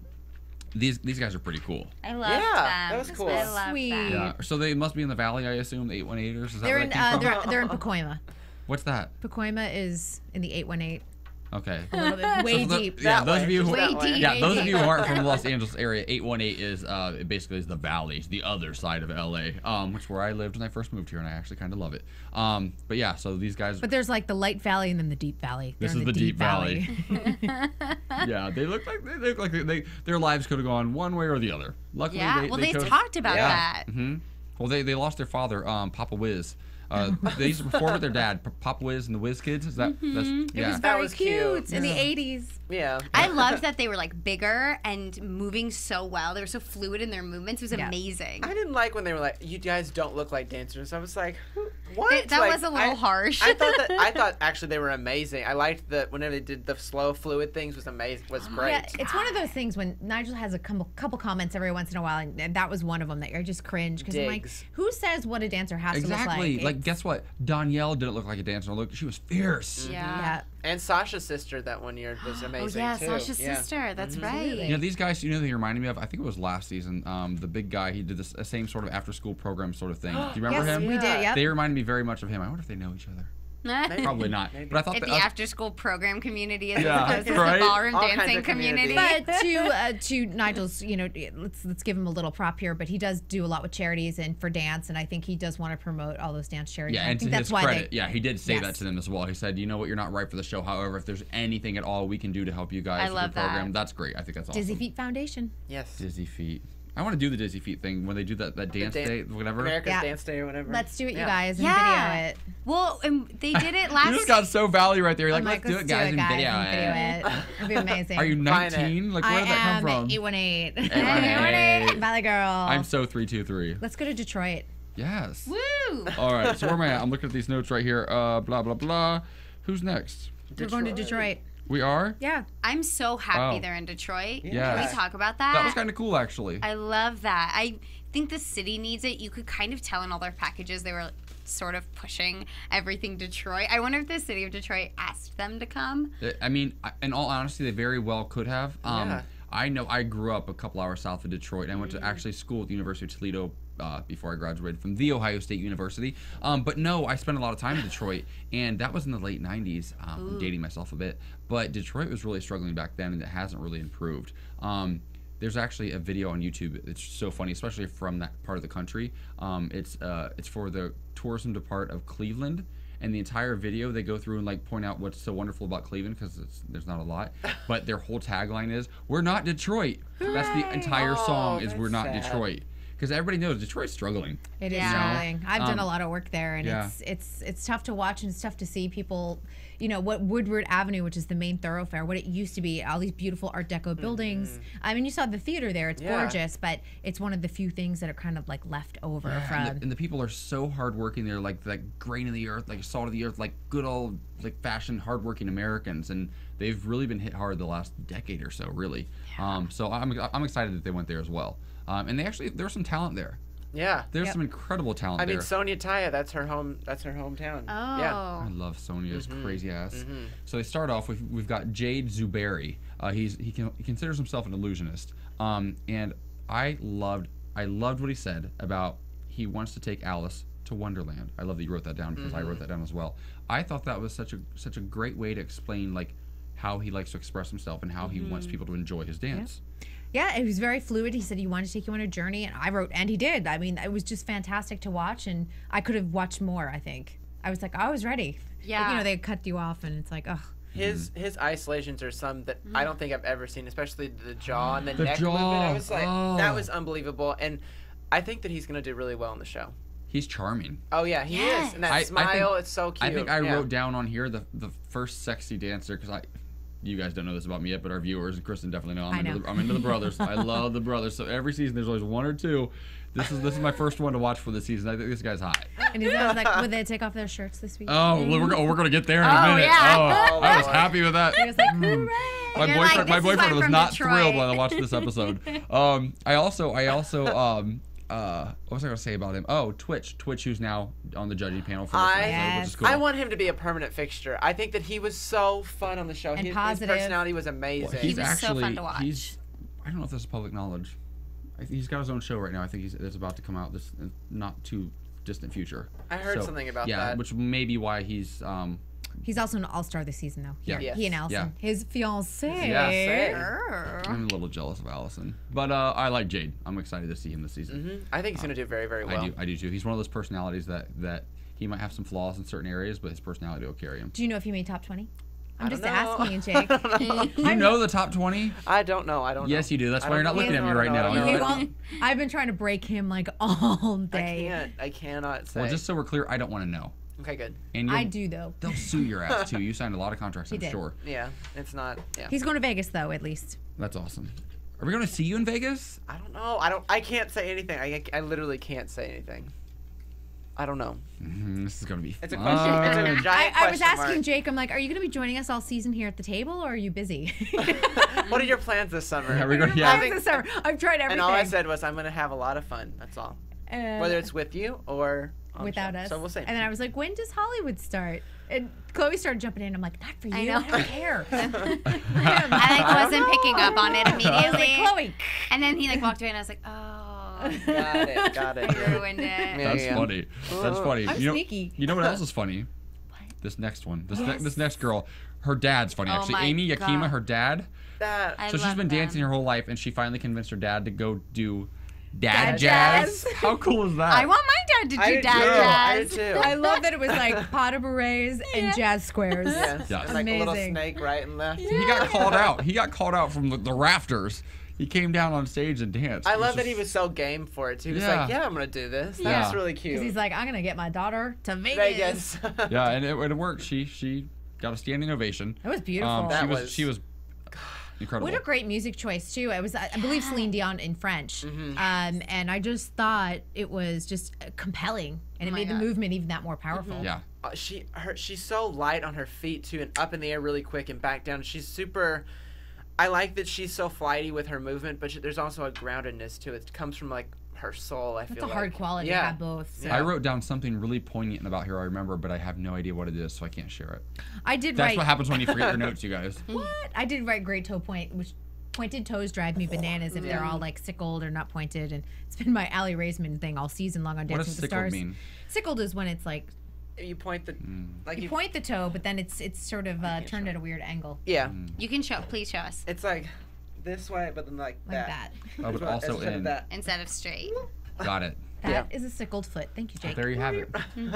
These guys are pretty cool. I love them. That was cool. I love Sweet. them. Yeah. So they must be in the valley, I assume, the 818ers. Is that They're where in that came from? they're in Pacoima. What's that? Pacoima is in the 818. Okay. A little bit way deep. Yeah, those of you who Way deep. who aren't from the Los Angeles area, 818 is it basically is the valley, the other side of LA, which is where I lived when I first moved here, and I actually kind of love it. But yeah, so these guys. But there's like the light valley and then the deep valley. This is the deep valley. Yeah, they look like their lives could have gone one way or the other. Luckily, they talked about that. Mm-hmm. Well, they lost their father, Papa Wiz. They used to perform with their dad, Pop Wiz and the Wiz Kids. Is that? It was very cute in the 80s. Yeah. I loved that they were like bigger and moving so well. They were so fluid in their movements. It was amazing. I didn't like when they were like, "You guys don't look like dancers." I was like, "What?" That was a little harsh. I thought actually they were amazing. I liked that whenever they did the slow, fluid things was amazing. Was great. Yeah, it's one of those things when Nigel has a couple comments every once in a while, and that was one of them that you're just cringe because I'm like, who says what a dancer has to look like? Exactly. Like, guess what? Danielle didn't look like a dancer. She was fierce. Yeah. And Sasha's sister that one year was amazing too. Sasha's sister. That's right. These guys, he reminded me of, I think it was last season, the big guy, he did the same sort of after-school program sort of thing. Do you remember him? We did, yep. They reminded me very much of him. I wonder if they know each other. Probably not. Maybe. But I thought If the after-school program community is Yeah, opposed to the right? ballroom All kinds dancing of community. But to Nigel's, let's give him a little prop here. But he does do a lot with charities and for dance, and I think he does want to promote all those dance charities. Yeah, I and think to that's his why credit, he did say that to them as well. He said, "You know what? You're not right for the show. However, if there's anything at all we can do to help you guys with your program, that's great. I think that's awesome." Dizzy Feet Foundation. Yes. Dizzy Feet. I want to do the Dizzy Feet thing when they do that dance day, whatever. America's Dance Day or whatever. Let's do it, you guys, and video it. Well, they did it last. You just got so valley right there. You're like, I'm let's do it, guys, and video it. It'll be amazing. Are you 19? Like, where did that come from? 818. 818. Valley Girl. I'm so 323. Let's go to Detroit. Yes. Woo! too. All right, so where am I at? I'm looking at these notes right here. Blah, blah, blah. Who's next? We're going to Detroit. We are? Yeah. I'm so happy Oh. they're in Detroit. Yeah. Can we talk about that? That was kind of cool, actually. I love that. I think the city needs it. You could kind of tell in all their packages they were sort of pushing everything Detroit. I wonder if the city of Detroit asked them to come. I mean, in all honesty, they very well could have. Yeah. I know I grew up a couple hours south of Detroit, and I went to actually school at the University of Toledo before I graduated from The Ohio State University. But no, I spent a lot of time in Detroit, and that was in the late 90s. I'm dating myself a bit. But Detroit was really struggling back then, and it hasn't really improved. There's actually a video on YouTube. It's so funny, especially from that part of the country. It's for the tourism department of Cleveland. And the entire video, they go through and like point out what's so wonderful about Cleveland, because there's not a lot. But their whole tagline is, "We're not Detroit." That's the entire song, is "We're not sad. Detroit." Because everybody knows Detroit's struggling. It is Yeah. struggling. I've done a lot of work there, and yeah. it's tough to watch, and it's tough to see people. You know what, Woodward Avenue, which is the main thoroughfare, what it used to be, all these beautiful Art Deco buildings. I mean, you saw the theater there; it's gorgeous, but it's one of the few things that are kind of like left over from. And the people are so hardworking. They're like grain of the earth, like salt of the earth, like good old like fashioned hardworking Americans, and they've really been hit hard the last decade or so, really. So I'm excited that they went there as well. And there's some talent there. Yeah. There's some incredible talent there. I mean, Sonia Taya, that's her hometown. Oh. Yeah. I love Sonia's crazy ass. So they start off with, we've got Jade Zuberi. He considers himself an illusionist. And I loved what he said about he wants to take Alice to Wonderland. I love that you wrote that down, because I wrote that down as well. I thought that was such a great way to explain like how he likes to express himself and how he wants people to enjoy his dance. Yeah, it was very fluid. He said he wanted to take you on a journey, and I wrote, and he did. I mean, it was just fantastic to watch, and I could have watched more, I think. I was like, I was ready. Yeah. But, you know, they cut you off, and it's like, ugh. His isolations are some that I don't think I've ever seen, especially the jaw and the neck jaw. movement. I was like, that was unbelievable, and I think that he's going to do really well in the show. He's charming. Oh yeah, he is, and that I smile, think, it's so cute. I think I wrote down on here the first sexy dancer, because you guys don't know this about me yet, but our viewers and Kristen definitely know. I'm into the brothers. I love the brothers. So every season there's always one or two. This is my first one to watch for the season. I think this guy's hot. And he's like, would they take off their shirts this week? Oh, we're gonna get there in a minute. yeah. Oh, I was happy with that. He was like, hooray. My boyfriend was not Detroit. thrilled when I watched this episode. I also what was I gonna say about him? Oh, Twitch, who's now on the judging panel for this episode, which is cool. I want him to be a permanent fixture. I think that he was so fun on the show. And His positive. personality was amazing. Well, He was so fun to watch. I don't know if this is public knowledge. He's got his own show right now. I think it's about to come out this not too distant future. I heard something about yeah, that. which may be why he's He's also an all-star this season, though. Yeah. Yes. He and Allison. Yeah. His fiancée. Yeah. Same. I'm a little jealous of Allison, but I like Jade. I'm excited to see him this season. I think he's going to do very, very well. I do too. He's one of those personalities that he might have some flaws in certain areas, but his personality will carry him. Do you know if he made top 20? I'm just don't know. asking you, Jake. You know the top 20? I don't know. I don't know. Yes, you do. That's I why you're don't not know. looking at me right now. I You're don't like, know. I've been trying to break him like all day. I cannot say. well, just so we're clear, I don't want to know. Okay, good. And I do, though. They'll sue your ass too. You signed a lot of contracts, I'm did. sure. Yeah, it's not. Yeah. He's going to Vegas, though, at least. That's awesome. Are we going to see you in Vegas? I don't know. I can't say anything. I literally can't say anything. I don't know. This is going to be It's a fun. question. It's a giant I was question asking mark. Jake, I'm like, are you going to be joining us all season here at the table, or are you busy? What are your plans this summer? Yeah, we're gonna- Plans yeah. this summer. I've tried everything. And all I said was I'm going to have a lot of fun. That's all. Whether it's with you or on the without show. us. So we'll see. And then I was like, when does Hollywood start? And Chloe started jumping in. I'm like, not for you. I I, know. don't care. I wasn't picking up on it I was immediately. like, Chloe. And then he walked away, and I was like, oh. Got it. I ruined it. Yeah, That's yeah. funny. That's funny. I'm you know, sneaky. You know what else is funny? This next one. This next girl. Her dad's funny, Oh actually. my Amy Yakima, God. her dad. That. I So she's love been them. dancing her whole life, and she finally convinced her dad to go do dad Dad jazz. jazz. How cool is that? I want my dad to I do did dad too. I did jazz. too. I love that it was like pot of berets and jazz squares. Yes. Yes. And like a little Amazing. snake right and left. He got called out. He got called out from the rafters. He came down on stage and danced. I It love that just- he was so game for it too. He was Yeah. like, "Yeah, I'm gonna do this. Yeah. That's really cute." Because he's like, I'm going to get my daughter to Vegas. Vegas. Yeah, and it worked. She got a standing ovation. It was beautiful. That She was Incredible. What a great music choice too. It was, I believe, Celine Dion in French, and I just thought it was just compelling, and it made the movement even that more powerful. Yeah. She's so light on her feet too, and up in the air really quick and back down. She's super. I like that she's so flighty with her movement, but there's also a groundedness to it. It comes from like her soul. That's a hard quality to have both. So. I wrote down something really poignant about her. I remember, but I have no idea what it is, so I can't share it. That's what happens when you forget your notes, you guys. What? I did write great toe point, which pointed toes drive me bananas if they're all like sickled or not pointed, and it's been my Allie Raisman thing all season long on Dancing with the Stars. What does sickled mean? Sickled is when it's like you point the you point the toe, but then it's sort of turned at a weird angle. Yeah. You can please show us. It's like this way, but then like that. Oh, but also Instead of straight. Got it. That is a sickled foot. Thank you, Jake. There you have it.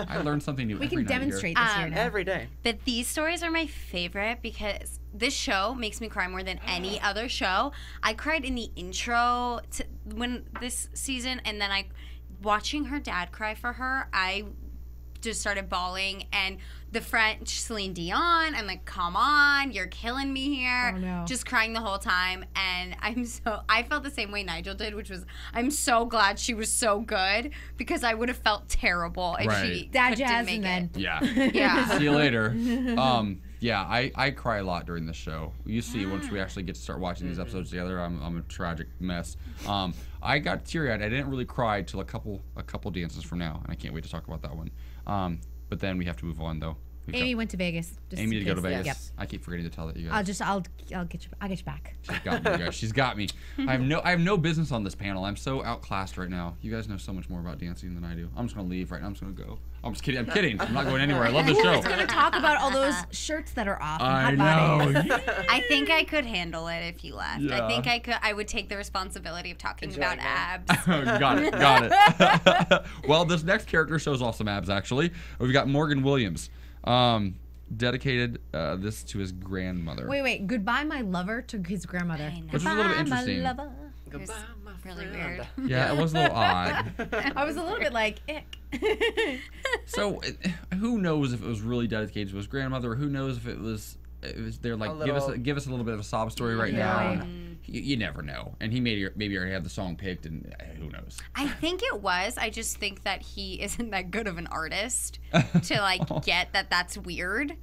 I learned something new. We can demonstrate this here now. Every day. But these stories are my favorite because this show makes me cry more than any other show. I cried in the intro when this season, and then watching her dad cry for her, I just started bawling. And the French Celine Dion, I'm like, come on, you're killing me here. Oh, no. Just crying the whole time. And I felt the same way Nigel did, which was, I'm so glad she was so good because I would have felt terrible if she didn't make it. Yeah. See you later. Yeah, I cry a lot during this show. You see, once we actually get to start watching these episodes together, I'm a tragic mess. I got teary-eyed. I didn't really cry till a couple dances from now, and I can't wait to talk about that one. But then we have to move on, though. Amy went to Vegas. Amy did go to Vegas. Yep. I keep forgetting to tell that you guys. I'll get you back. She's got me, you guys. She's got me. I have no business on this panel. I'm so outclassed right now. You guys know so much more about dancing than I do. I'm just gonna leave right now. I'm just gonna go. I'm just kidding. I'm kidding. I'm not going anywhere. I love this show. We're gonna talk about all those shirts that are off. I know. I think I could handle it if you left. Yeah. I think I would take the responsibility of talking about abs. Got it. Well, this next character shows off some abs, actually. We've got Morgan Williams. Dedicated this to his grandmother. Wait. Goodbye, my lover, to his grandmother. Which was a little bit interesting. My lover. Goodbye, my really friend. weird. Yeah, it was a little odd. I was a little bit like, ick. So, who knows if it was really dedicated to his grandmother, or who knows if it was they're like, give us a little bit of a sob story right now. And you never know. And he maybe already had the song picked, and who knows. I think it was. I just think that he isn't that good of an artist to like get that that's weird.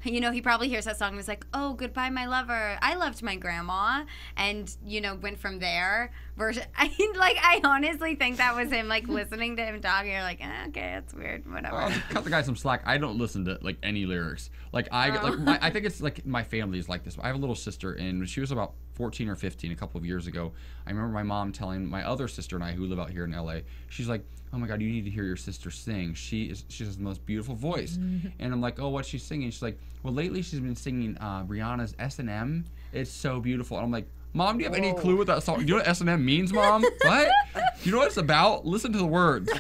You know, he probably hears that song and is like, oh, goodbye, my lover. I loved my grandma. And, went from there. I honestly think that was him, like, listening to him talking. You're like, okay, that's weird, whatever. Cut the guy some slack. I don't listen to, like, any lyrics. I think it's, like, my family is like this. I have a little sister, and when she was about 14 or 15 a couple of years ago, I remember my mom telling my other sister and I, who live out here in LA, she's like, oh my God, you need to hear your sister sing. She has the most beautiful voice. And I'm like, oh, what's she singing? She's like, well, lately she's been singing Rihanna's S&M. It's so beautiful. And I'm like, Mom, do you have any clue what that song? Do you know what S&M means, Mom? What? Do you know what it's about? Listen to the words.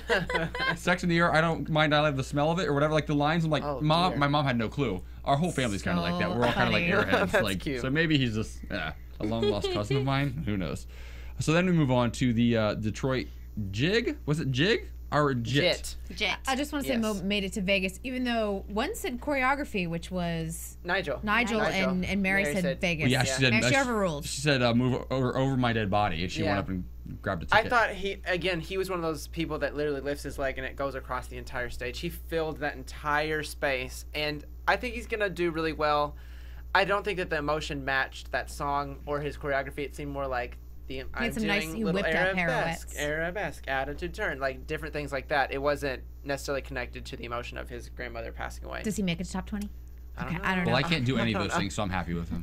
Sex in the air, I don't mind, I like the smell of it, or whatever. Like the lines, I'm like, Mom, dear. My mom had no clue. Our whole family's kind of like that. We're all kind of like airheads. That's like, cute. So maybe he's just a long lost cousin of mine. Who knows? So then we move on to the Detroit Jig. Was it Jig? Or Jit? I just want to say Mo made it to Vegas, even though one said choreography, which was Nigel. And Mary said Vegas. Well, yeah, she said, she overruled. She said, move over my dead body, and she went up and grabbed a ticket. I thought he was one of those people that literally lifts his leg and it goes across the entire stage. He filled that entire space, and I think he's going to do really well. I don't think that the emotion matched that song or his choreography. It seemed more like he whipped up arabesque attitude turn, like different things like that. It wasn't necessarily connected to the emotion of his grandmother passing away. Does he make it to top 20? I don't know. Well, I can't do any of those things, so I'm happy with him.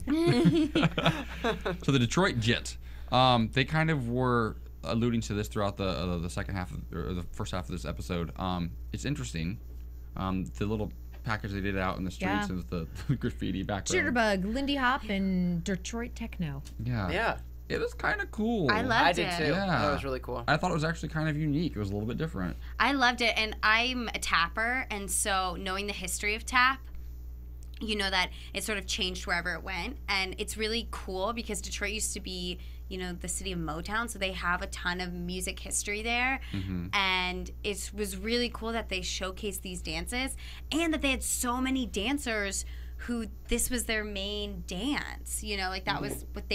So the Detroit Jit, they kind of were alluding to this throughout the second half or the first half of this episode. It's interesting, the little package they did out in the streets and the graffiti background. Jitterbug, Lindy Hop, and Detroit Techno. Yeah. It was kind of cool. I did too. Yeah. That was really cool. I thought it was actually kind of unique. It was a little bit different. I loved it, and I'm a tapper, and so knowing the history of tap, you know that it sort of changed wherever it went, and it's really cool because Detroit used to be, the city of Motown, so they have a ton of music history there, and it was really cool that they showcased these dances, and that they had so many dancers who this was their main dance. You know, like that was what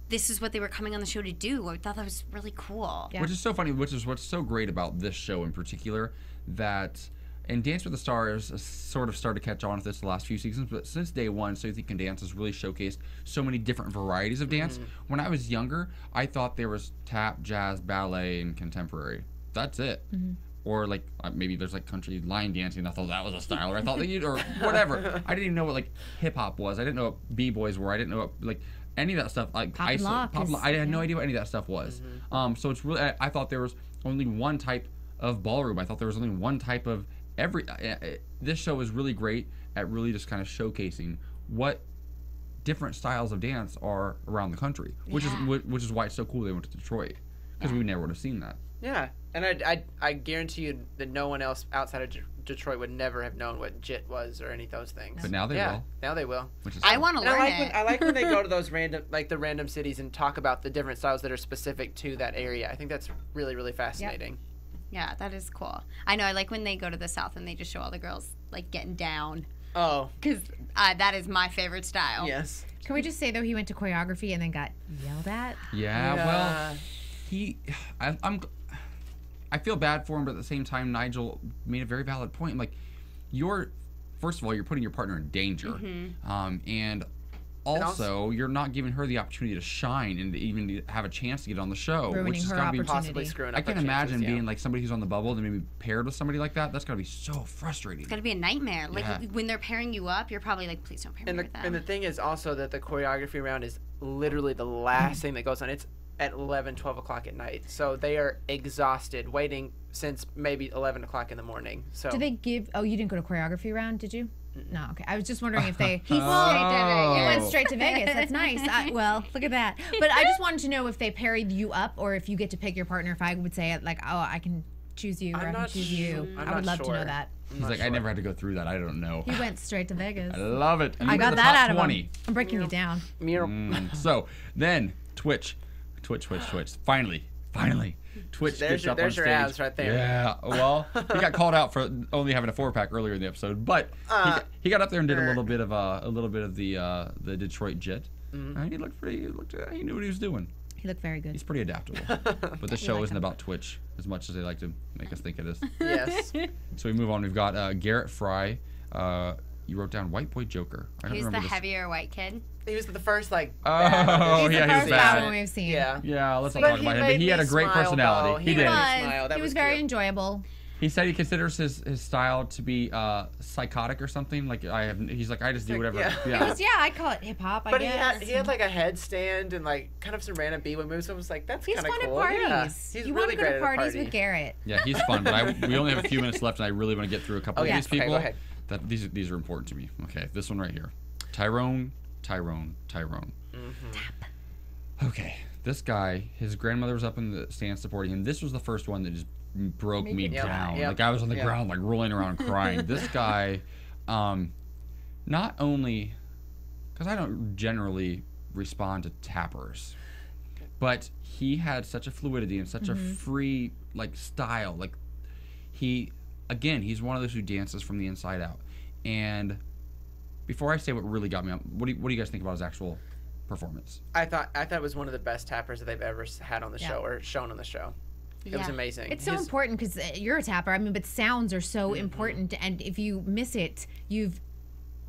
this is what they were coming on the show to do. I thought that was really cool. Which is so funny, which is what's so great about this show in particular, that and Dance with the Stars sort of started to catch on with this the last few seasons, but since day one, So You Think You Can Dance has really showcased so many different varieties of dance. When I was younger, I thought there was tap, jazz, ballet, and contemporary. That's it. Or like maybe there's like country line dancing. I thought that was a style, or I thought that or whatever. I didn't even know what like hip hop was. I didn't know what b-boys were. I didn't know what like any of that stuff. Like I had no idea what any of that stuff was. So it's really I thought there was only one type of ballroom. I thought there was only one type of this show is really great at really just kind of showcasing what different styles of dance are around the country, which is why it's so cool they went to Detroit, because we never would have seen that. Yeah, and I guarantee you that no one else outside of Detroit would never have known what JIT was or any of those things. But now they will. Now they will. Which is I want to learn it. I like when they go to those random cities and talk about the different styles that are specific to that area. I think that's really, really fascinating. Yeah, that is cool. I know. I like when they go to the South and they just show all the girls like getting down. Oh, because that is my favorite style. Yes. Can we just say though he went to choreography and then got yelled at? Yeah. Well, I feel bad for him, but at the same time, Nigel made a very valid point. Like, first of all, you're putting your partner in danger, and also you're not giving her the opportunity to shine and to even have a chance to get on the show, Ruining which is her gotta be possibly screwing up. I can imagine being like somebody who's on the bubble and maybe paired with somebody like that. That's gotta be so frustrating. It's gotta be a nightmare. Like when they're pairing you up, you're probably like, please don't pair me with them. And the thing is also that the choreography round is literally the last thing that goes on. It's at 11, 12 o'clock at night. So they are exhausted, waiting since maybe 11 o'clock in the morning. So Do they give... Oh, you didn't go to choreography round, did you? No, okay. I was just wondering if they... He went straight to Vegas. That's nice. Well, look at that. But I just wanted to know if they paired you up or if you get to pick your partner. If I would say, like, oh, I can choose you or I can choose you. I would love to know that. He's like, I never had to go through that. I don't know. He went straight to Vegas. I love it. And I got that out of him. I'm breaking it down. So then, Twitch. Finally. Twitch gets up on stage. There's your abs right there. Yeah. Well, he got called out for only having a 4-pack earlier in the episode, but he got up there and did a little bit of the Detroit JIT. He looked pretty. He knew what he was doing. He looked very good. He's pretty adaptable. But this show isn't about Twitch as much as they like to make us think it is. Yes. So we move on. We've got Garrett Fry. You wrote down White Boy Joker. I don't He was remember the heavier white kid. He was the first bad he was bad. One we've seen. Yeah, let's not talk about him. But he had a great personality. He did. He was very enjoyable. He said he considers his style to be psychotic or something. Like he's like, I just do whatever. Yeah. I call it hip hop. But I guess. he had like a headstand and like kind of some random b-boy moves. So I was like, that's kind of cool. He's fun at parties. Yeah. He's you really want to go to parties party. with Garrett. Yeah, he's fun. But we only have a few minutes left, and I really want to get through a couple of these people. Okay, go ahead. These are important to me. Okay, this one right here. Tyrone. Okay, this guy, his grandmother was up in the stand supporting him. This was the first one that just broke me down. Like I was on the ground, like rolling around crying. This guy, not only, because I don't generally respond to tappers, but he had such a fluidity and such a free like style. Like he's one of those who dances from the inside out. And before I say what really got me up, what do you guys think about his actual performance? I thought it was one of the best tappers that they've ever had on the show or shown on the show. It was amazing. It's so important because you're a tapper. I mean, but sounds are so important, and if you miss it, you've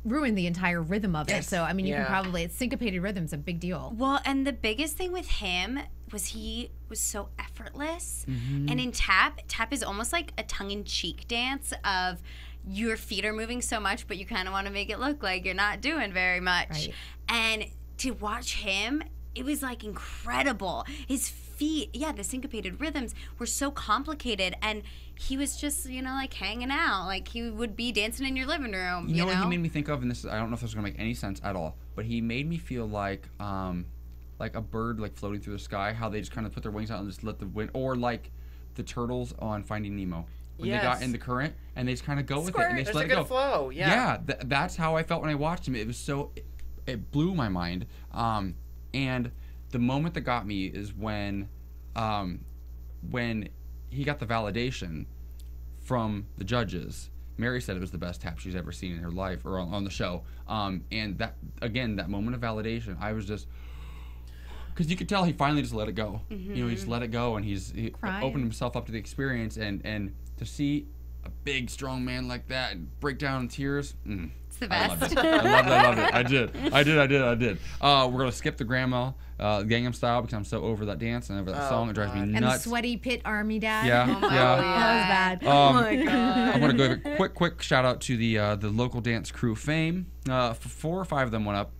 ruined the entire rhythm of it. So I mean, you can probably syncopated rhythm's a big deal. Well, and the biggest thing with him was he was so effortless. And in tap is almost like a tongue-in-cheek dance of your feet are moving so much, but you kind of want to make it look like you're not doing very much. Right. And to watch him, it was like incredible. His feet, the syncopated rhythms were so complicated, and he was just, like hanging out. Like he would be dancing in your living room. You know what he made me think of, and I don't know if this is gonna make any sense at all, but he made me feel like a bird like floating through the sky. How they just kind of put their wings out and just let the wind, or like the turtles on Finding Nemo. When they got in the current and they just kind of go with it and they just let it go. Flow. That's how I felt when I watched him. It was it blew my mind. And the moment that got me is when he got the validation from the judges Mary said it was the best tap she's ever seen in her life, or on the show. And that, again, that moment of validation, I was just, because you could tell he finally just let it go. You know, he just let it go, and he opened himself up to the experience, and to see a big, strong man like that and break down in tears. It's the best. I loved it. I did. We're going to skip the grandma Gangnam Style because I'm so over that dance and over that song. It drives me nuts. And the sweaty pit army dad. Yeah. That was bad. Oh my God. I'm going to go quick shout out to the local dance crew Fame. 4 or 5 of them went up.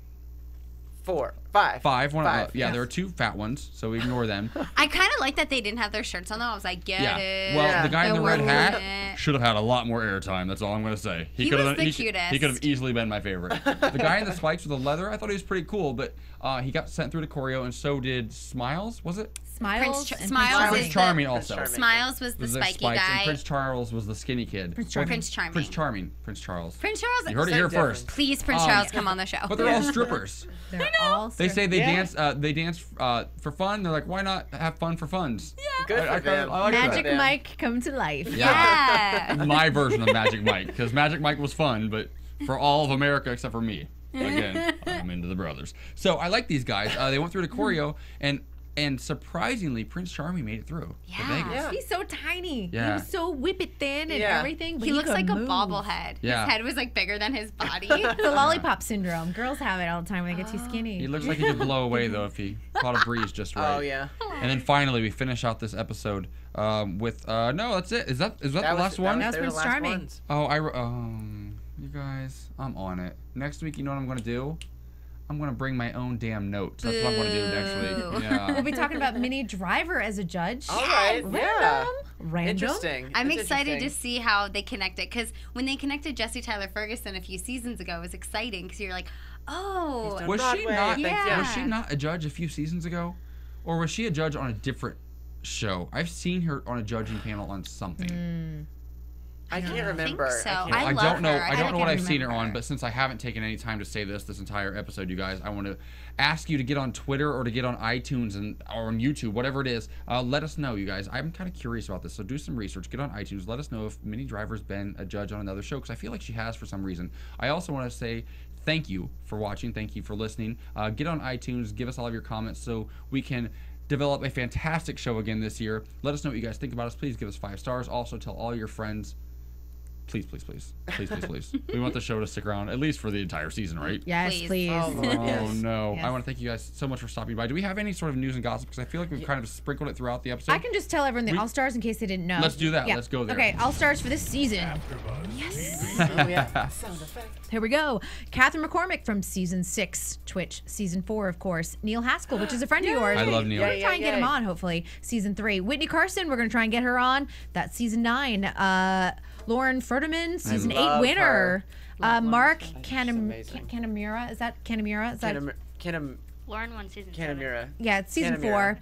4, 5. 5 went up. Five, Yeah, yes. there were 2 fat ones, so we ignore them. I kind of like that they didn't have their shirts on though. I was like, get it. Well, the guy in the red hat it. should have had a lot more airtime. That's all I'm going to say. He could was have the he cutest. could have easily been my favorite. The guy in the spikes with the leather, I thought he was pretty cool, but he got sent through to choreo, and so did Smiles. Was it? Smiles. Smiles Prince is Charming the, also. Charming. Smiles was the Was spiky spikes, guy. and Prince Charles was the skinny kid. Prince Charming. Prince Charming. Prince Charming. Prince Charles. Prince Charles. You heard it here different. first. Please, Prince Charles, come on the show. But they're all strippers. They're all They say they Yeah. dance for fun. They're like, why not have fun for funs? Good for them. I like Magic that. Mike come to life. Yeah. My version of Magic Mike, because Magic Mike was fun, but for all of America except for me. Again, I'm into the brothers. So I like these guys. They went through the choreo, and surprisingly, Prince Charming made it through. to Yeah. Vegas. Yeah. He's so tiny. Yeah. He was so whip it thin and Yeah. everything. But He looks could like move. a bobblehead. Yeah. His head was like bigger than his body. The lollipop syndrome. Girls have it all the time when they get too skinny. He looks like he could blow away though if he caught a breeze just right. Oh, yeah. And then finally, we finish out this episode with no, that's it. Is that the last one? That was they were the Prince last Charming. ones. Oh, you guys, I'm on it. Next week, you know what I'm gonna do? I'm gonna bring my own damn notes. That's what I'm gonna do next Boo. week. Yeah. We'll be talking about Minnie Driver as a judge. All right. Yeah. Random. Interesting. I'm It's excited to interesting. see how they connect it, because when they connected Jesse Tyler Ferguson a few seasons ago, it was exciting because you're like, oh, done Was she Broadway. not? Yeah. Was she not a judge a few seasons ago, or was she a judge on a different show? I've seen her on a judging panel on something. I can't remember. think so. can't- I I love don't know. her. I I don't know what can't I've seen her remember. on, but since I haven't taken any time to say this entire episode, you guys, I want to ask you to get on Twitter or to get on iTunes or on YouTube, whatever it is. Let us know, you guys. I'm kind of curious about this, so do some research. Get on iTunes. Let us know if Minnie Driver's been a judge on another show, because I feel like she has for some reason. I also want to say thank you for watching. Thank you for listening. Get on iTunes. Give us all of your comments so we can develop a fantastic show again this year. Let us know what you guys think about us. Please give us 5 stars. Also, tell all your friends. Please. We want the show to stick around at least for the entire season, right? Yes, Please. please. Oh, Oh no! Yes. I want to thank you guys so much for stopping by. Do we have any sort of news and gossip? Because I feel like we've kind of sprinkled it throughout the episode. I can just tell everyone the We- All-Stars in case they didn't know. Let's do that. Yeah. Let's go there. Okay, All-Stars for this season. Oh, yeah. Sound effect. Here we go. Catherine McCormick from season 6, Twitch. Season 4, of course. Neil Haskell, which is a friend of yours. I love Neil. We're going to try and get him Yay. on, hopefully. Season 3. Whitney Carson, we're going to try and get her on. That's season 9. Lauren Ferdinand, season 8 love winner. her. Mark She's Canamura. amazing. Is that Canamura? Is that Lauren won season 7. Canamura. Yeah, it's season Canamura. 4.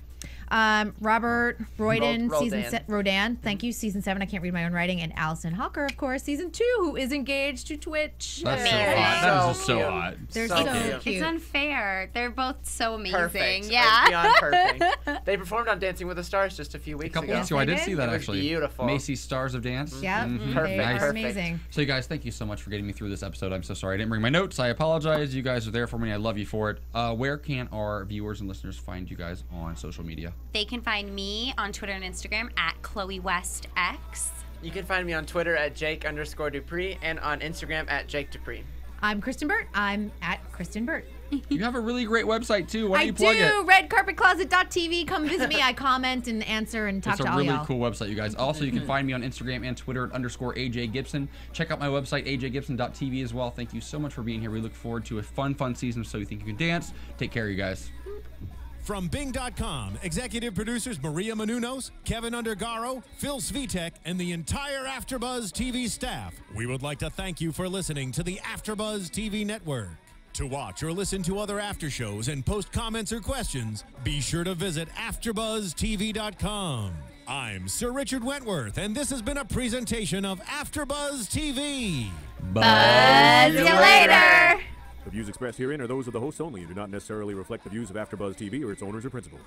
Robert Royden, season Rodan. Rodan. Thank you, season 7. I can't read my own writing, and Allison Hawker, of course, season 2, who is engaged to Twitch. That's so Yay. hot. That is just So so cute. hot. They're So so cute. cute. It's unfair. They're both so amazing. Perfect. Yeah. Beyond perfect. They performed on Dancing with the Stars just a few weeks Couple ago. weeks ago, I they did did. see that It was actually. beautiful. Macy's Stars of Dance. Yep, Mhm. they Perfect, are perfect. amazing. So you guys, thank you so much for getting me through this episode. I'm so sorry I didn't bring my notes. I apologize. You guys are there for me. I love you for it. Where can our viewers and listeners find you guys on social media? They can find me on Twitter and Instagram at Chloe West X. You can find me on Twitter at Jake_DuPree and on Instagram at Jake DuPree. I'm Kristyn Burtt. I'm at Kristyn Burtt. You have a really great website too. Why don't I you plug do. it? Redcarpetcloset.tv. Come visit me. I comment and answer and talk It's a to all really y'all. cool website, you guys. Also, you can find me on Instagram and Twitter at _AJ Gibson. Check out my website, ajgibson.tv as well. Thank you so much for being here. We look forward to a fun season of So You Think You Can Dance. Take care, you guys. From Bing.com, executive producers Maria Menounos, Kevin Undergaro, Phil Svitek, and the entire AfterBuzz TV staff, we would like to thank you for listening to the AfterBuzz TV network. To watch or listen to other after shows and post comments or questions, be sure to visit AfterBuzzTV.com. I'm Sir Richard Wentworth, and this has been a presentation of AfterBuzz TV. Buzz you later. The views expressed herein are those of the hosts only and do not necessarily reflect the views of AfterBuzz TV or its owners or principals.